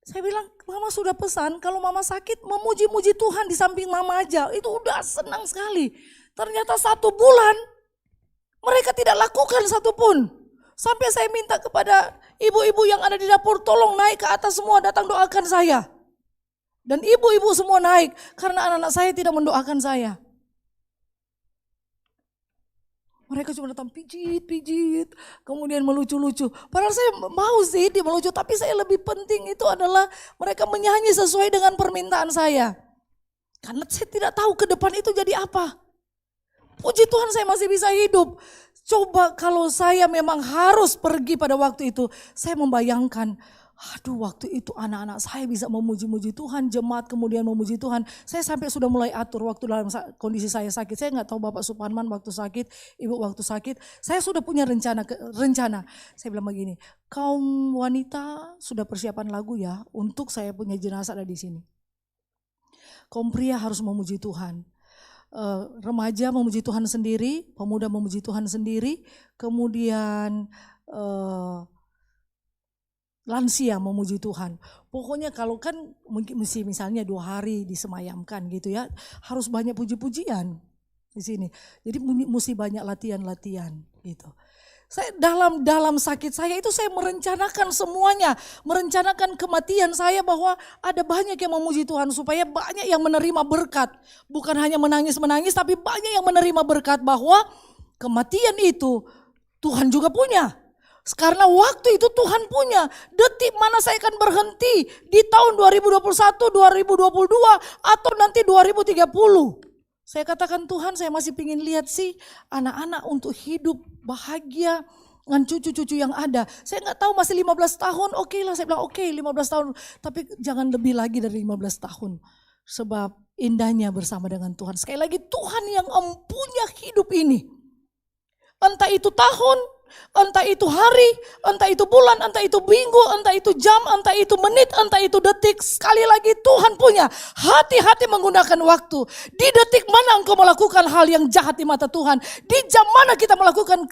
saya bilang, mama sudah pesan kalau mama sakit memuji-muji Tuhan di samping mama aja. Itu udah senang sekali. Ternyata 1 bulan mereka tidak lakukan satupun. Sampai saya minta kepada ibu-ibu yang ada di dapur, tolong naik ke atas semua, datang doakan saya. Dan ibu-ibu semua naik karena anak-anak saya tidak mendoakan saya. Mereka cuma datang pijit, kemudian melucu-lucu. Padahal saya mau sih dia melucu, tapi saya lebih penting itu adalah mereka menyanyi sesuai dengan permintaan saya. Karena saya tidak tahu ke depan itu jadi apa. Puji Tuhan saya masih bisa hidup. Coba kalau saya memang harus pergi pada waktu itu, saya membayangkan, waktu itu anak-anak saya bisa memuji-muji Tuhan, jemaat kemudian memuji Tuhan. Saya sampai sudah mulai atur waktu dalam kondisi saya sakit. Saya nggak tahu Bapak Suparman waktu sakit, Ibu waktu sakit. Saya sudah punya rencana. Saya bilang begini, kaum wanita sudah persiapan lagu ya untuk saya punya jenazah ada di sini. Kaum pria harus memuji Tuhan. Remaja memuji Tuhan sendiri, pemuda memuji Tuhan sendiri, kemudian lansia memuji Tuhan. Pokoknya kalau kan mungkin misalnya 2 hari disemayamkan gitu ya, harus banyak puji-pujian di sini. Jadi mesti banyak latihan-latihan gitu. Saya dalam sakit saya itu saya merencanakan semuanya, merencanakan kematian saya bahwa ada banyak yang memuji Tuhan supaya banyak yang menerima berkat. Bukan hanya menangis-menangis tapi banyak yang menerima berkat bahwa kematian itu Tuhan juga punya. Karena waktu itu Tuhan punya. Detik mana saya akan berhenti di tahun 2021, 2022 atau nanti 2030. Saya katakan Tuhan saya masih ingin lihat sih anak-anak untuk hidup bahagia dengan cucu-cucu yang ada. Saya nggak tahu masih 15 tahun, oke lah saya bilang oke 15 tahun. Tapi jangan lebih lagi dari 15 tahun. Sebab indahnya bersama dengan Tuhan. Sekali lagi Tuhan yang empunya hidup ini. Entah itu tahun, entah itu hari, entah itu bulan, entah itu minggu, entah itu jam, entah itu menit, entah itu detik. Sekali lagi Tuhan punya. Hati-hati menggunakan waktu. Di detik mana engkau melakukan hal yang jahat di mata Tuhan. Di jam mana kita melakukan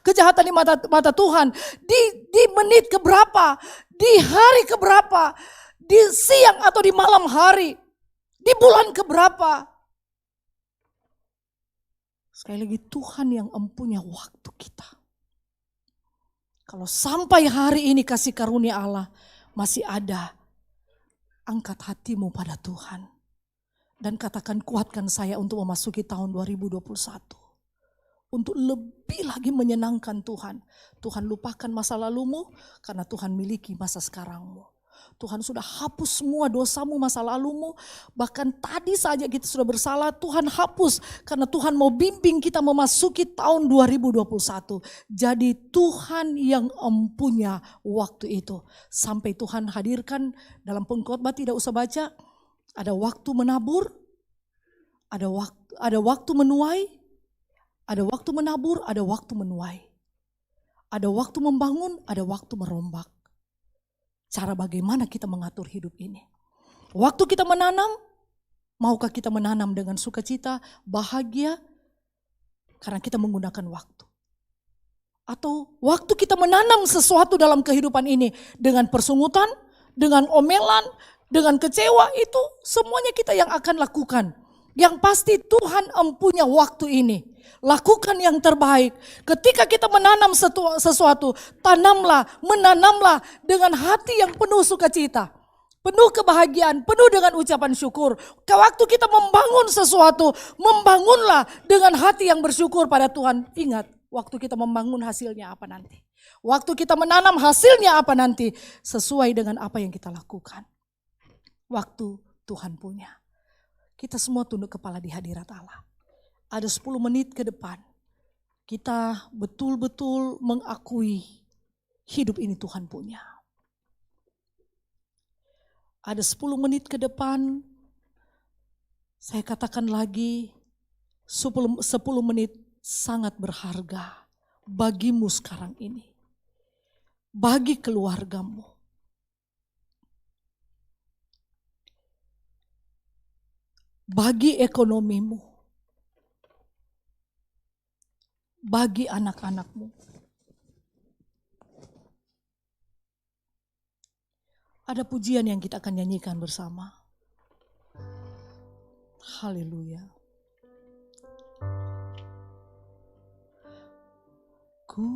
kejahatan di mata Tuhan. Di menit keberapa, di hari keberapa, di siang atau di malam hari, di bulan keberapa. Sekali lagi Tuhan yang empunya waktu kita. Kalau sampai hari ini kasih karunia Allah masih ada, angkat hatimu pada Tuhan. Dan katakan kuatkan saya untuk memasuki tahun 2021. Untuk lebih lagi menyenangkan Tuhan. Tuhan lupakan masa lalumu karena Tuhan miliki masa sekarangmu. Tuhan sudah hapus semua dosamu masa lalumu. Bahkan tadi saja kita sudah bersalah, Tuhan hapus. Karena Tuhan mau bimbing kita memasuki tahun 2021. Jadi Tuhan yang empunya waktu itu. Sampai Tuhan hadirkan dalam pengkhotbah tidak usah baca. Ada waktu menabur, ada waktu menuai, ada waktu menabur, ada waktu menuai. Ada waktu membangun, ada waktu merombak. Cara bagaimana kita mengatur hidup ini. Waktu kita menanam, maukah kita menanam dengan sukacita, bahagia, karena kita menggunakan waktu. Atau waktu kita menanam sesuatu dalam kehidupan ini dengan persungutan, dengan omelan, dengan kecewa, itu semuanya kita yang akan lakukan. Yang pasti Tuhan empunya waktu ini. Lakukan yang terbaik. Ketika kita menanam sesuatu, menanamlah dengan hati yang penuh sukacita. Penuh kebahagiaan, penuh dengan ucapan syukur. Waktu kita membangun sesuatu, membangunlah dengan hati yang bersyukur pada Tuhan. Ingat, waktu kita membangun hasilnya apa nanti. Waktu kita menanam hasilnya apa nanti. Sesuai dengan apa yang kita lakukan. Waktu Tuhan punya. Kita semua tunduk kepala di hadirat Allah. Ada 10 menit ke depan. Kita betul-betul mengakui hidup ini Tuhan punya. Ada 10 menit ke depan. Saya katakan lagi 10 menit sangat berharga bagimu sekarang ini. Bagi keluargamu. Bagi ekonomimu, bagi anak-anakmu. Ada pujian yang kita akan nyanyikan bersama. Haleluya. Ku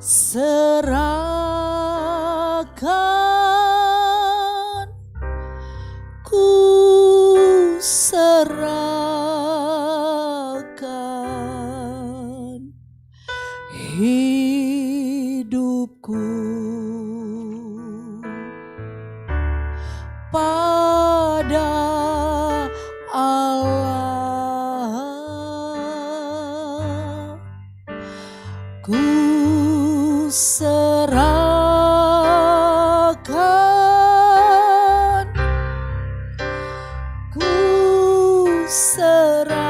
serahkan, ku serahkan hidupku pada Allah. Ku serahkan, ku serahkan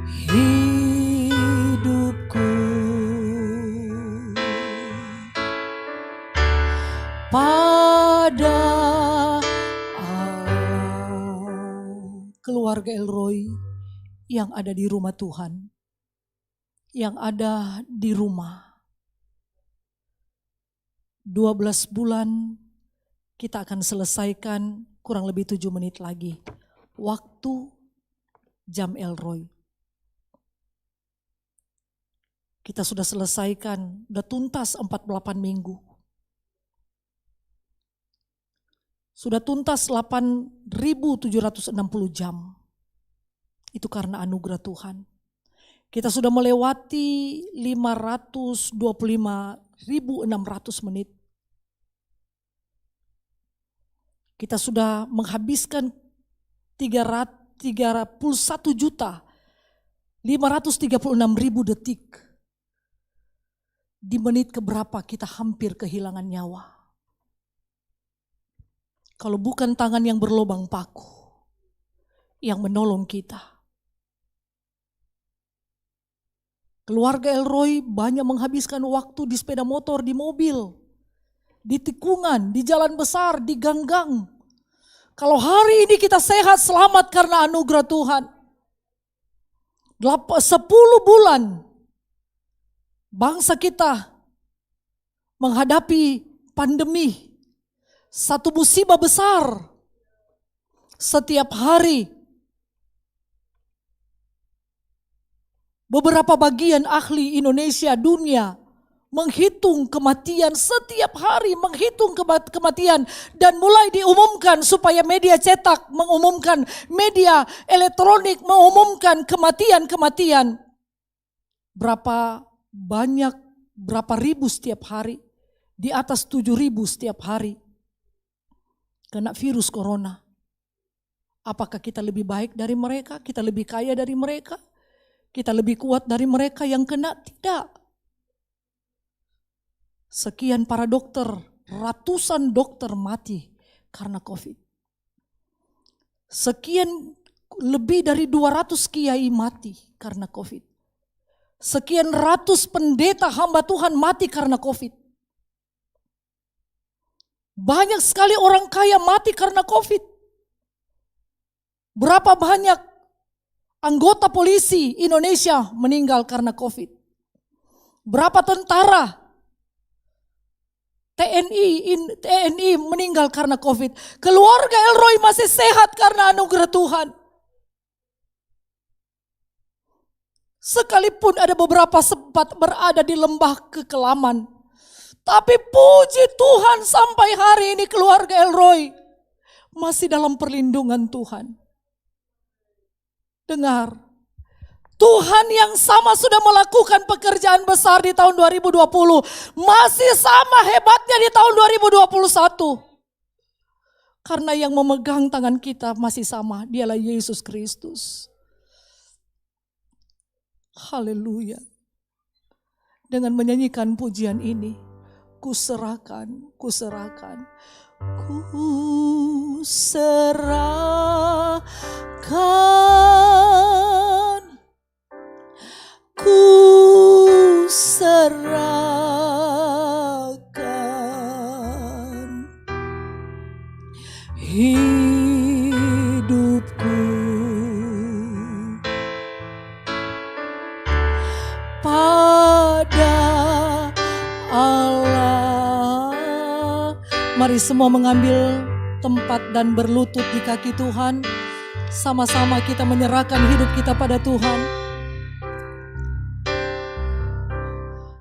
hidupku pada Allah. Keluarga Elroy yang ada di rumah Tuhan, yang ada di rumah. 12 bulan kita akan selesaikan kurang lebih 7 menit lagi. Waktu jam Elroy. Kita sudah selesaikan, sudah tuntas 48 minggu. Sudah tuntas 8.760 jam. Itu karena anugerah Tuhan. Kita sudah melewati 525.600 menit. Kita sudah menghabiskan 31.536.000 detik. Di menit keberapa kita hampir kehilangan nyawa. Kalau bukan tangan yang berlobang paku yang menolong kita. Keluarga Elroy banyak menghabiskan waktu di sepeda motor, di mobil, di tikungan, di jalan besar, di ganggang. Kalau hari ini kita sehat selamat karena anugerah Tuhan. 10 bulan bangsa kita menghadapi pandemi, satu musibah besar. Setiap hari beberapa bagian ahli Indonesia, dunia menghitung kematian, setiap hari menghitung kematian, dan mulai diumumkan supaya media cetak mengumumkan, media elektronik mengumumkan kematian-kematian. Berapa banyak, berapa ribu setiap hari, di atas 7.000 setiap hari kena virus corona. Apakah kita lebih baik dari mereka? Kita lebih kaya dari mereka? Kita lebih kuat dari mereka yang kena? Tidak. Sekian para dokter, ratusan dokter mati karena COVID. Sekian lebih dari 200 kiai mati karena COVID. Sekian ratus pendeta hamba Tuhan mati karena COVID. Banyak sekali orang kaya mati karena COVID. Berapa banyak anggota polisi Indonesia meninggal karena COVID. Berapa tentara TNI meninggal karena COVID. Keluarga Elroy masih sehat karena anugerah Tuhan. Sekalipun ada beberapa sempat berada di lembah kekelaman. Tapi puji Tuhan sampai hari ini keluarga Elroy masih dalam perlindungan Tuhan. Dengar, Tuhan yang sama sudah melakukan pekerjaan besar di tahun 2020. Masih sama hebatnya di tahun 2021. Karena yang memegang tangan kita masih sama, dialah Yesus Kristus. Haleluya. Dengan menyanyikan pujian ini, ku serahkan, ku serahkan, ku serahkan, ku serahkan hidupku pada Allah. Mari semua mengambil tempat dan berlutut di kaki Tuhan. Sama-sama kita menyerahkan hidup kita pada Tuhan.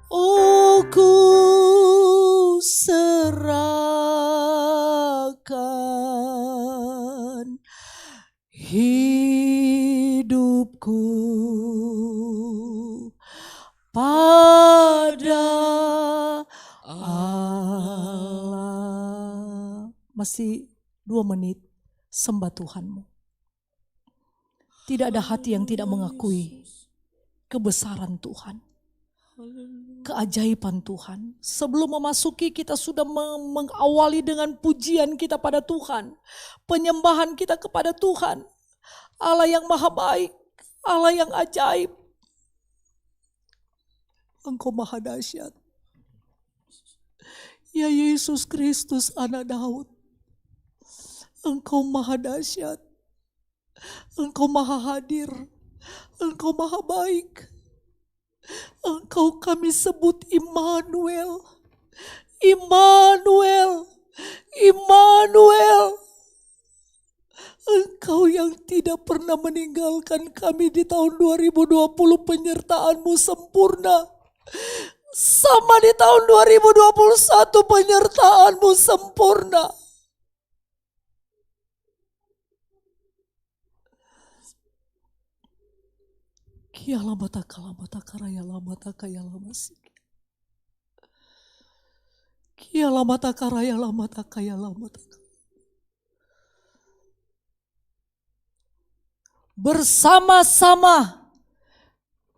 Oh, ku serahkan hidupku pada Allah. Masih 2 menit sembah Tuhanmu. Tidak ada hati yang tidak mengakui kebesaran Tuhan, keajaiban Tuhan. Sebelum memasuki, kita sudah mengawali dengan pujian kita pada Tuhan, penyembahan kita kepada Tuhan, Allah yang maha baik, Allah yang ajaib. Engkau maha dahsyat. Ya Yesus Kristus anak Daud, Engkau maha dahsyat, Engkau maha hadir, Engkau maha baik. Engkau kami sebut Immanuel, Immanuel, Immanuel. Engkau yang tidak pernah meninggalkan kami di tahun 2020, penyertaan-Mu sempurna. Sama di tahun 2021 penyertaan-Mu sempurna. Kiala mata kala mata karaya la mata kaya la masik. Kiala mata karaya la mata kaya la mata. Bersama-sama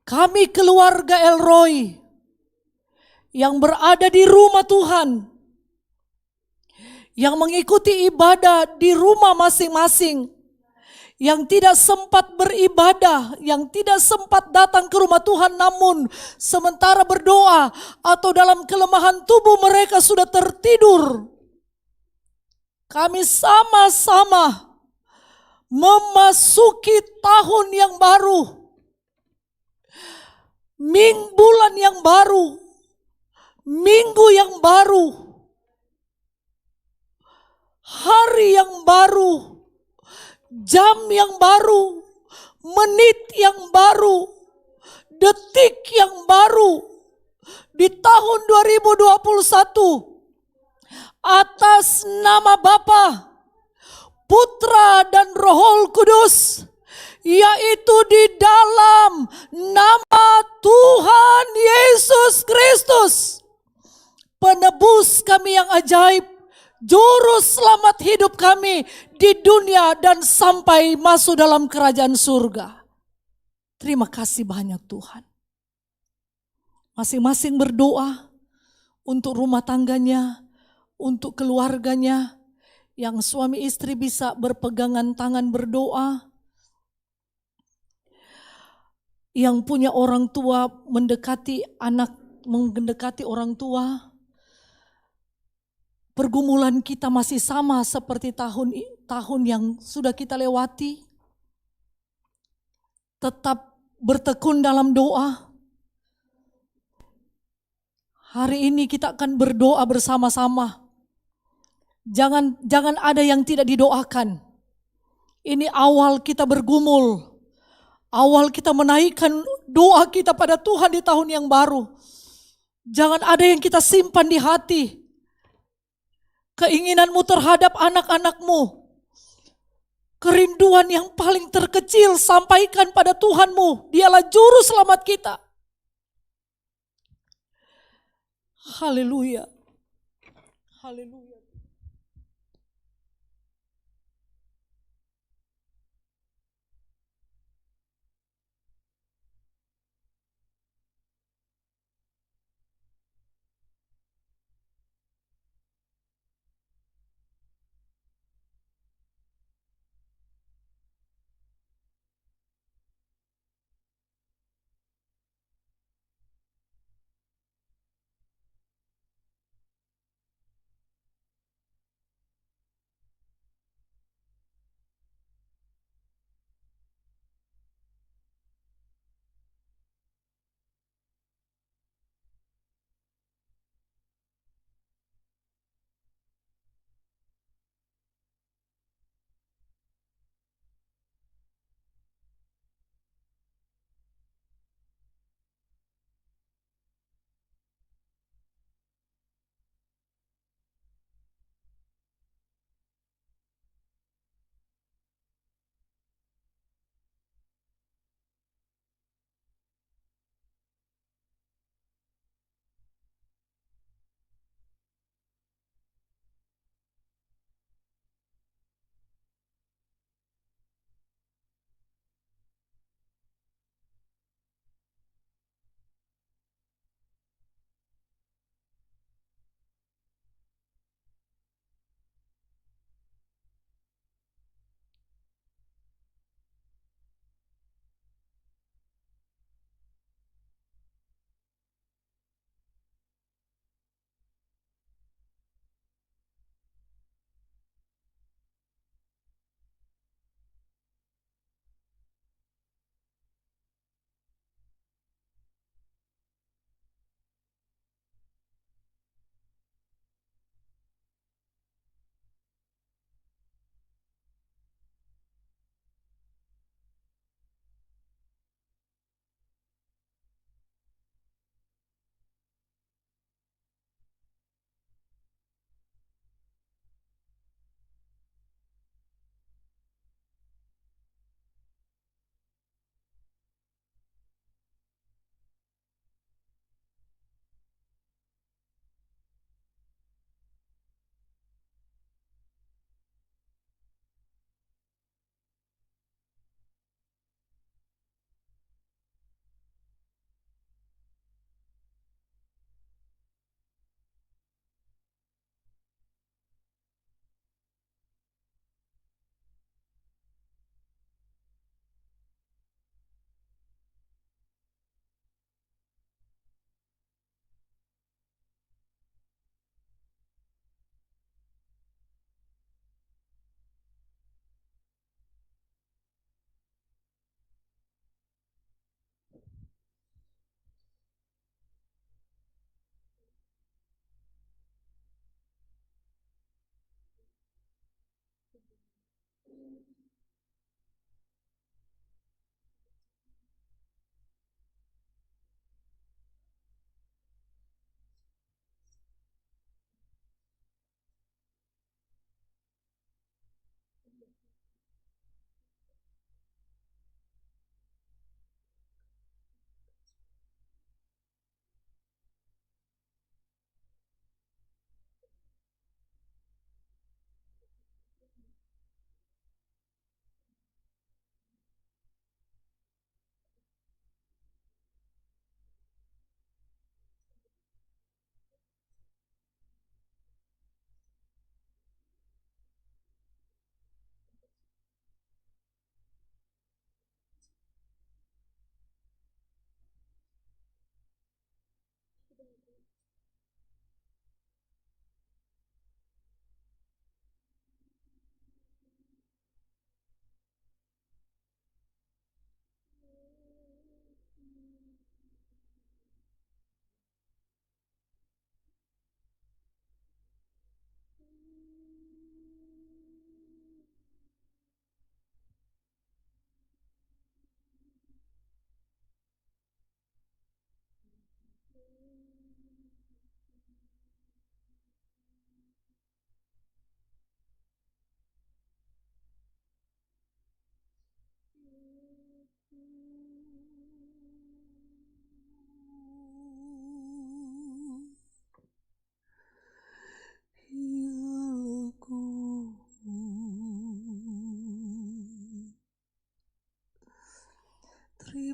kami keluarga Elroy yang berada di rumah Tuhan, yang mengikuti ibadah di rumah masing-masing, yang tidak sempat beribadah, yang tidak sempat datang ke rumah Tuhan, namun sementara berdoa atau dalam kelemahan tubuh mereka sudah tertidur. Kami sama-sama memasuki tahun yang baru, bulan yang baru, minggu yang baru, hari yang baru, jam yang baru, menit yang baru, detik yang baru di tahun 2021 atas nama Bapa, Putra dan Roh Kudus, yaitu di dalam nama Tuhan Yesus Kristus, penebus kami yang ajaib, juru selamat hidup kami di dunia dan sampai masuk dalam kerajaan surga. Terima kasih banyak Tuhan. Masing-masing berdoa untuk rumah tangganya, untuk keluarganya, yang suami istri bisa berpegangan tangan berdoa, yang punya orang tua mendekati anak, mendekati orang tua. Pergumulan kita masih sama seperti tahun yang sudah kita lewati. Tetap bertekun dalam doa. Hari ini kita akan berdoa bersama-sama. Jangan ada yang tidak didoakan. Ini awal kita bergumul. Awal kita menaikkan doa kita pada Tuhan di tahun yang baru. Jangan ada yang kita simpan di hati. Keinginanmu terhadap anak-anakmu. Kerinduan yang paling terkecil sampaikan pada Tuhanmu. Dialah juru selamat kita. Haleluya. Haleluya.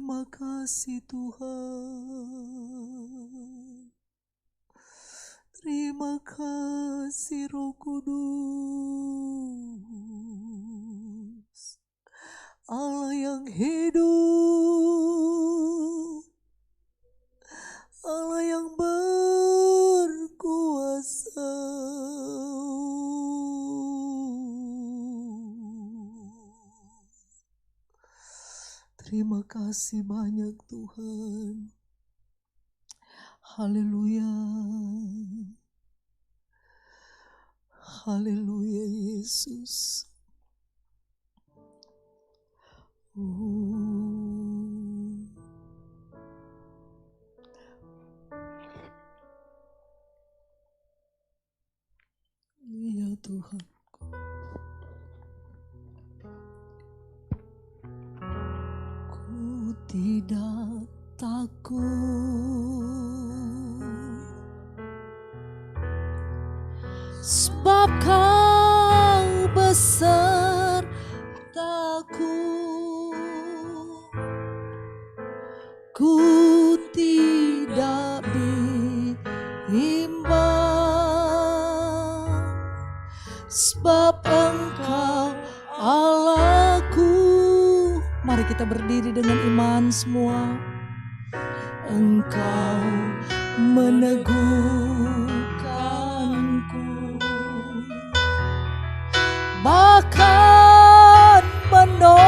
Terima kasih Tuhan. Terima kasih Roh Kudus. Allah yang hidup. Allah yang berkuasa. Terima kasih banyak Tuhan. Haleluya. Haleluya Yesus. Iya Tuhan. Ku tidak takut, sebab Kau besertaku. Ku tidak bimbang, sebab Engkau Allahku. Mari kita berdiri dengan iman semua. Engkau meneguhkanku, bahkan menolongku.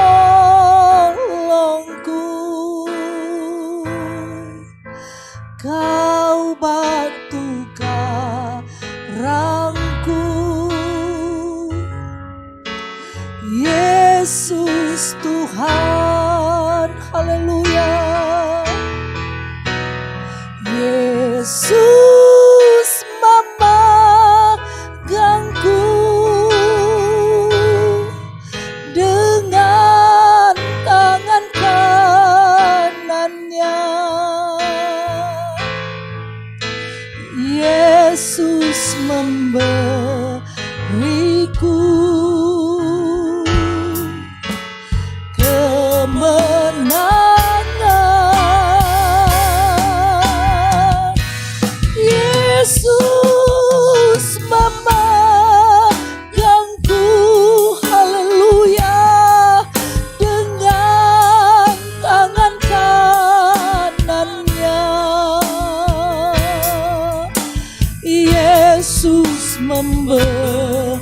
Kau batu karangku, Yesus Tuhan. Haleluya. Yesus memegangku dengan tangan kanannya. Yesus memberiku kemenangan. Yesus memegangku, haleluya, dengan tangan kanannya. Yesus memberiku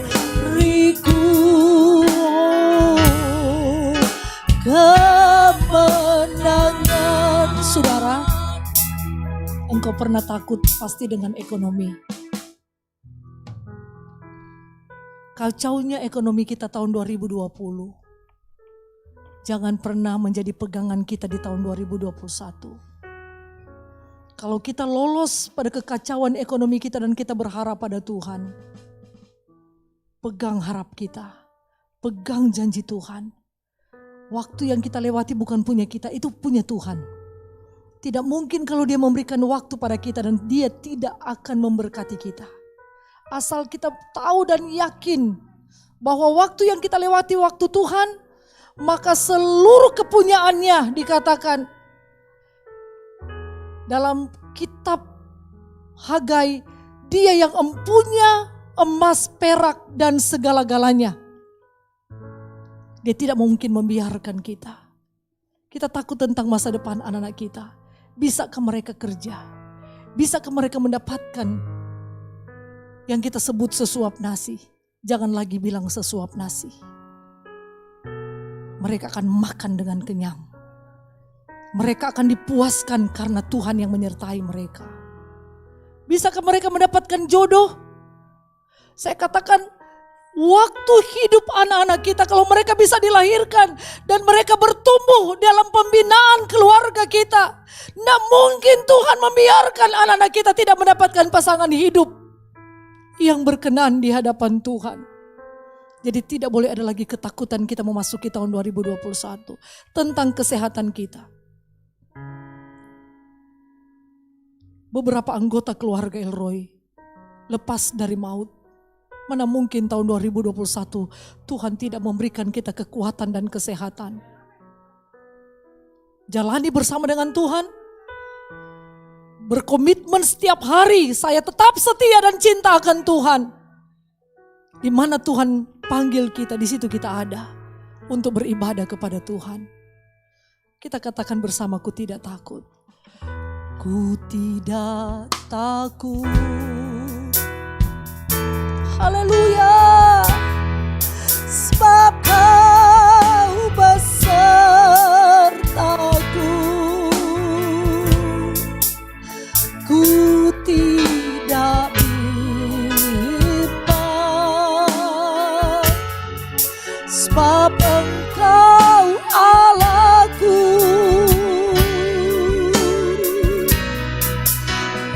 kemenangan. Saudara, engkau pernah takut pasti dengan ekonomi. Kacaunya ekonomi kita tahun 2020. Jangan pernah menjadi pegangan kita di tahun 2021. Kalau kita lolos pada kekacauan ekonomi kita dan kita berharap pada Tuhan, pegang harap kita, pegang janji Tuhan. Waktu yang kita lewati bukan punya kita, itu punya Tuhan. Tidak mungkin kalau Dia memberikan waktu pada kita dan Dia tidak akan memberkati kita. Asal kita tahu dan yakin bahwa waktu yang kita lewati waktu Tuhan, maka seluruh kepunyaannya dikatakan dalam kitab Hagai, Dia yang empunya emas, perak dan segala-galanya. Dia tidak mungkin membiarkan kita. Kita takut tentang masa depan anak-anak kita. Bisakah mereka kerja? Bisakah mereka mendapatkan yang kita sebut sesuap nasi? Jangan lagi bilang sesuap nasi. Mereka akan makan dengan kenyang. Mereka akan dipuaskan karena Tuhan yang menyertai mereka. Bisakah mereka mendapatkan jodoh? Saya katakan, waktu hidup anak-anak kita, kalau mereka bisa dilahirkan dan mereka bertumbuh dalam pembinaan keluarga kita, tidak mungkin Tuhan membiarkan anak-anak kita tidak mendapatkan pasangan hidup yang berkenan di hadapan Tuhan. Jadi tidak boleh ada lagi ketakutan kita memasuki tahun 2021 tentang kesehatan kita. Beberapa anggota keluarga Elroy lepas dari maut. Mana mungkin tahun 2021 Tuhan tidak memberikan kita kekuatan dan kesehatan. jalani bersama dengan Tuhan. Berkomitmen setiap hari, saya tetap setia dan cinta akan Tuhan. Di mana Tuhan panggil kita, di situ kita ada untuk beribadah kepada Tuhan. Kita katakan bersama, ku tidak takut. Ku tidak takut. Haleluya. Sebab Kau besertaku. Ku tidak bimbang. Sebab Engkau Allahku.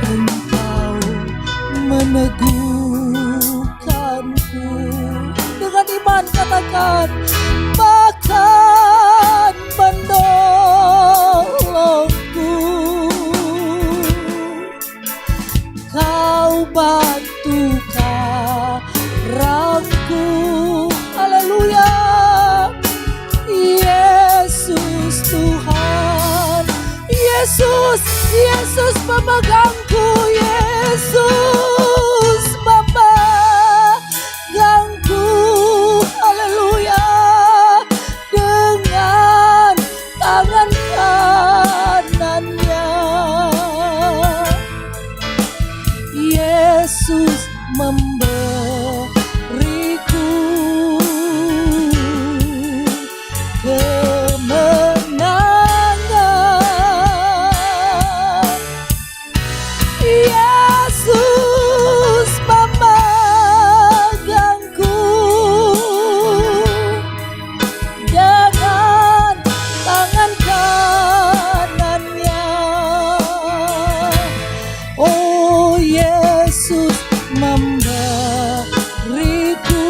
Engkau meneguhkanku. Dengan iman katakan, bahkan menolongku. Kau bantu karangku. Haleluya. Yesus Tuhan. Yesus, Yesus memegangku. Yesus memegangku. Haleluya. Dengan tangan kanannya. Yesus memberiku kemenangan. Yesus memegangku dengan tangan kanannya. Oh, Yesus memberiku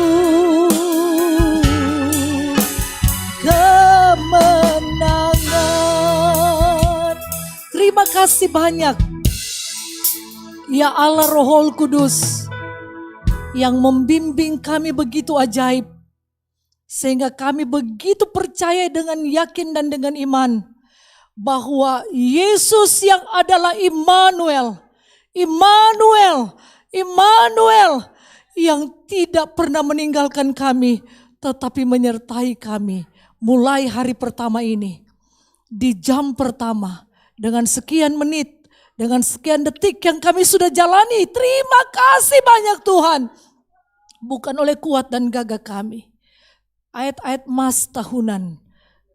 kemenangan. Terima kasih banyak ya Allah Rohul Kudus yang membimbing kami begitu ajaib, sehingga kami begitu percaya dengan yakin dan dengan iman bahwa Yesus yang adalah Immanuel, Immanuel, Immanuel, yang tidak pernah meninggalkan kami, tetapi menyertai kami mulai hari pertama ini, di jam pertama, dengan sekian menit, dengan sekian detik yang kami sudah jalani. Terima kasih banyak Tuhan. Bukan oleh kuat dan gagah kami. Ayat-ayat mas tahunan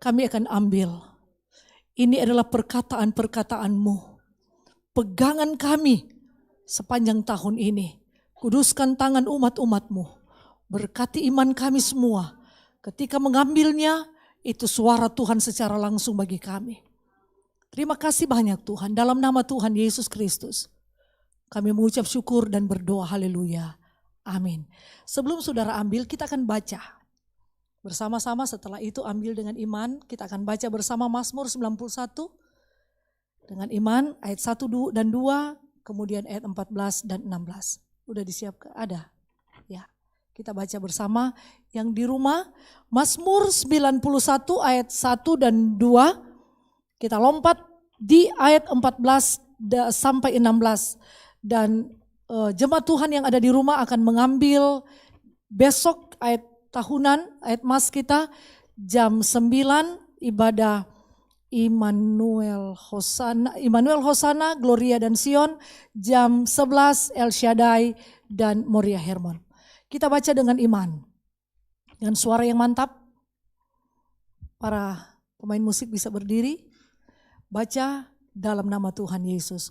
kami akan ambil. Ini adalah perkataan-perkataan-Mu. Pegangan kami sepanjang tahun ini. Kuduskan tangan umat-umat-Mu. Berkati iman kami semua. Ketika mengambilnya, itu suara Tuhan secara langsung bagi kami. Terima kasih banyak Tuhan. Dalam nama Tuhan Yesus Kristus, kami mengucap syukur dan berdoa. Haleluya. Amin. Sebelum saudara ambil, kita akan baca bersama-sama. Setelah itu ambil dengan iman. Kita akan baca bersama Mazmur 91. Dengan iman ayat 1 dan 2. Kemudian ayat 14 dan 16. Udah disiapkan? Ada? Ya. Kita baca bersama. Yang di rumah, Mazmur 91 ayat 1 dan 2. Kita lompat di ayat 14 sampai 16. Dan jemaat Tuhan yang ada di rumah akan mengambil besok ayat tahunan, ayat mas kita jam 9 ibadah Immanuel Hosana, Gloria dan Sion. Jam 11 El Shaddai dan Moria Hermon. Kita baca dengan iman. Dengan suara yang mantap. Para pemain musik bisa berdiri. Baca dalam nama Tuhan Yesus.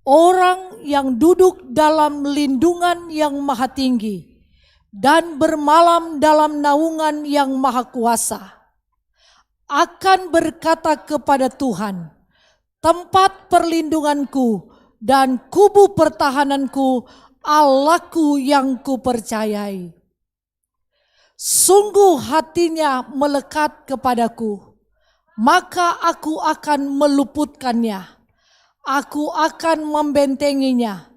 Orang yang duduk dalam lindungan yang maha tinggi dan bermalam dalam naungan yang maha kuasa akan berkata kepada Tuhan, tempat perlindunganku dan kubu pertahananku, Allahku yang kupercayai. Sungguh hatinya melekat kepadaku. Maka aku akan meluputkannya, aku akan membentenginya,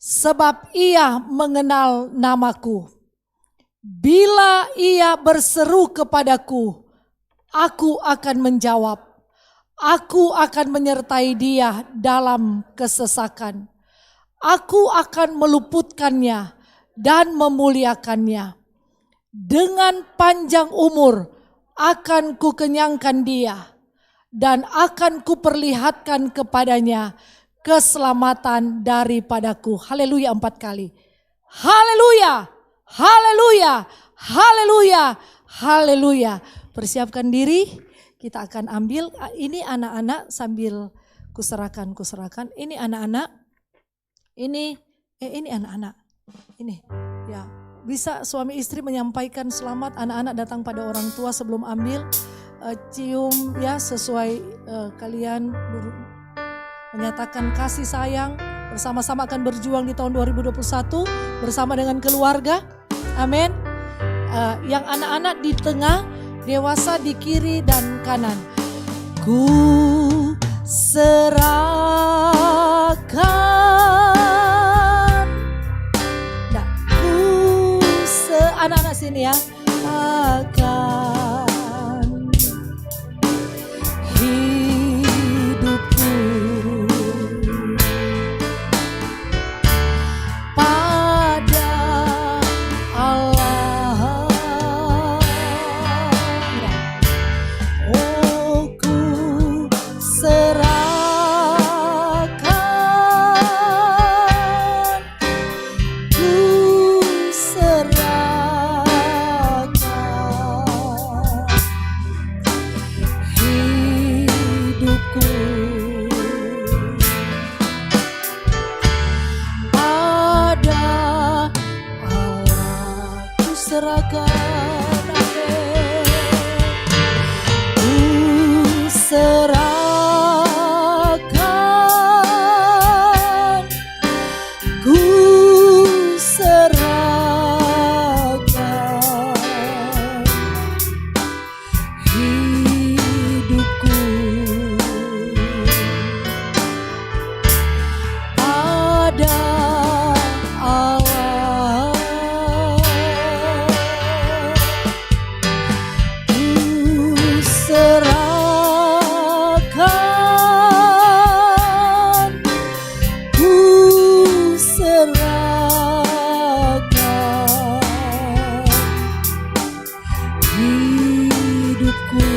sebab ia mengenal namaku. Bila ia berseru kepadaku, aku akan menjawab. Aku akan menyertai dia dalam kesesakan. Aku akan meluputkannya dan memuliakannya. Dengan panjang umur akan kukenyangkan dia dan akan kuperlihatkan kepadanya keselamatan daripadaku. Haleluya 4 kali. Haleluya, haleluya, haleluya, haleluya. Persiapkan diri, kita akan ambil. Ini anak-anak sambil kuserahkan. Ini anak-anak. Ini anak-anak. Ini ya, bisa suami istri menyampaikan selamat anak-anak datang pada orang tua sebelum ambil. Cium ya sesuai kalian menyatakan kasih sayang. Bersama-sama akan berjuang di tahun 2021 bersama dengan keluarga. Amin. Yang anak-anak di tengah, dewasa di kiri dan kanan. Ku serahkan. Nah, anak-anak sini ya. Akan hidupku pada Allah. Oh, ku serahkan, ku serahkan hidupku pada Allah. Ku serahkan, amin. Ku serahkan, ku serahkan hidupku pada Allah. Ku serahkan, ku serahkan hidupku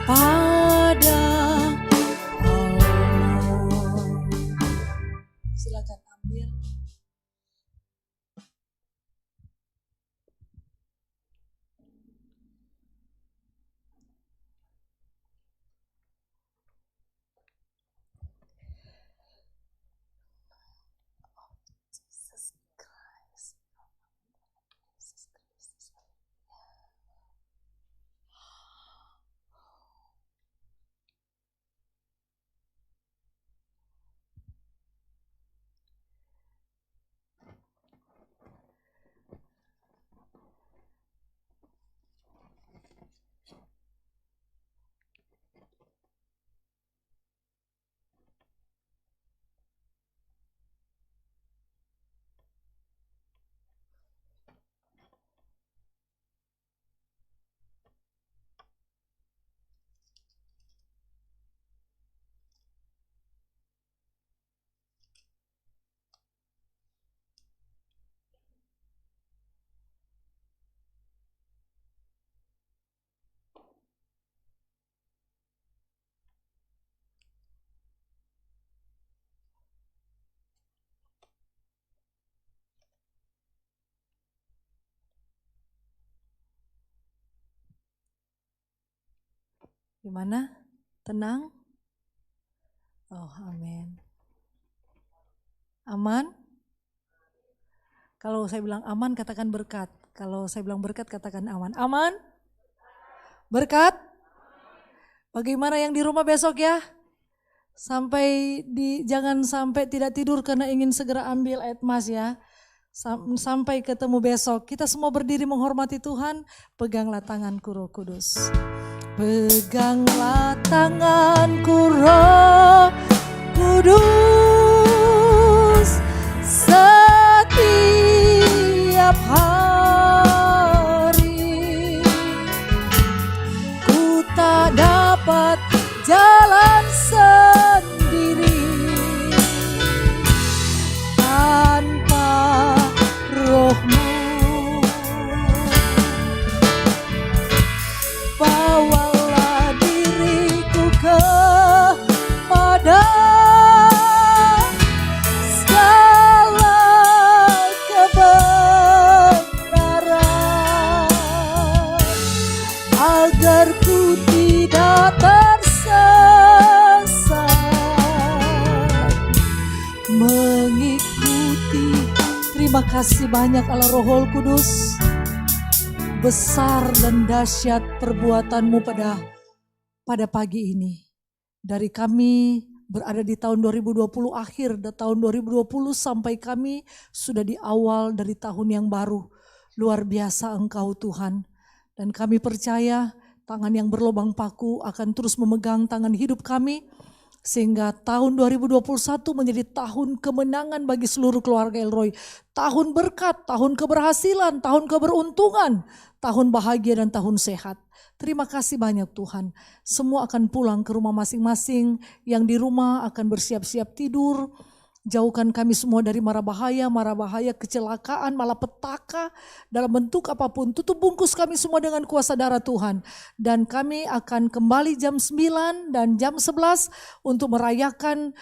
pada Allah. Silakan ambil. Gimana? Tenang? Oh, amin. Aman? Kalau saya bilang aman, katakan berkat. Kalau saya bilang berkat, katakan aman. Aman? Berkat? Bagaimana yang di rumah besok ya? Jangan sampai tidak tidur karena ingin segera ambil ayat mas ya. Sampai ketemu besok. Kita semua berdiri menghormati Tuhan. Peganglah tanganku Roh Kudus. Peganglah tanganku Roh Kudus setiap hari. agar ku tidak tersesat mengikuti. Terima kasih banyak Allah Roh Kudus. Besar dan dahsyat perbuatan-Mu pada pagi ini. Dari kami berada di tahun 2020 akhir dan tahun 2020 sampai kami sudah di awal dari tahun yang baru. Luar biasa Engkau Tuhan. Dan kami percaya tangan yang berlubang paku akan terus memegang tangan hidup kami. Sehingga tahun 2021 menjadi tahun kemenangan bagi seluruh keluarga Elroy. Tahun berkat, tahun keberhasilan, tahun keberuntungan, tahun bahagia dan tahun sehat. Terima kasih banyak Tuhan. Semua akan pulang ke rumah masing-masing. Yang di rumah akan bersiap-siap tidur. Jauhkan kami semua dari mara bahaya, kecelakaan, malapetaka dalam bentuk apapun. Tutup bungkus kami semua dengan kuasa darah Tuhan. Dan kami akan kembali jam 9 dan jam 11 untuk merayakan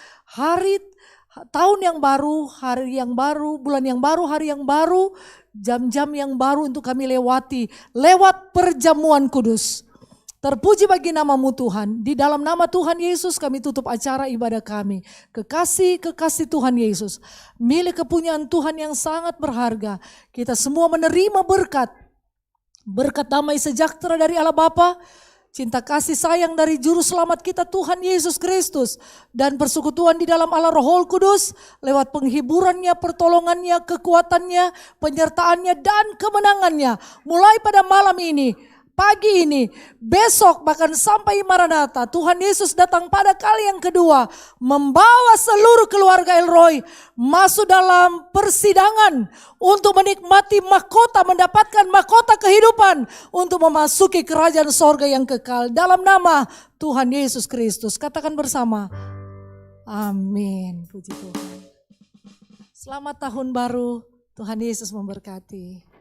tahun yang baru, hari yang baru, bulan yang baru, hari yang baru, jam-jam yang baru untuk kami lewati lewat perjamuan kudus. Terpuji bagi nama-Mu Tuhan. Di dalam nama Tuhan Yesus kami tutup acara ibadah kami. Kekasih Tuhan Yesus. Milik kepunyaan Tuhan yang sangat berharga. Kita semua menerima berkat. Berkat damai sejahtera dari Allah Bapa. Cinta kasih sayang dari Juru Selamat kita Tuhan Yesus Kristus. Dan persekutuan di dalam Allah Roh Kudus. Lewat penghiburannya, pertolongannya, kekuatannya, penyertaannya dan kemenangannya. Mulai pada malam ini. Pagi ini, besok bahkan sampai Maranatha, Tuhan Yesus datang pada kali yang kedua. Membawa seluruh keluarga Elroy masuk dalam persidangan. Untuk menikmati mahkota, mendapatkan mahkota kehidupan. Untuk memasuki kerajaan sorga yang kekal. Dalam nama Tuhan Yesus Kristus. Katakan bersama. Amin. Puji Tuhan. Selamat tahun baru. Tuhan Yesus memberkati.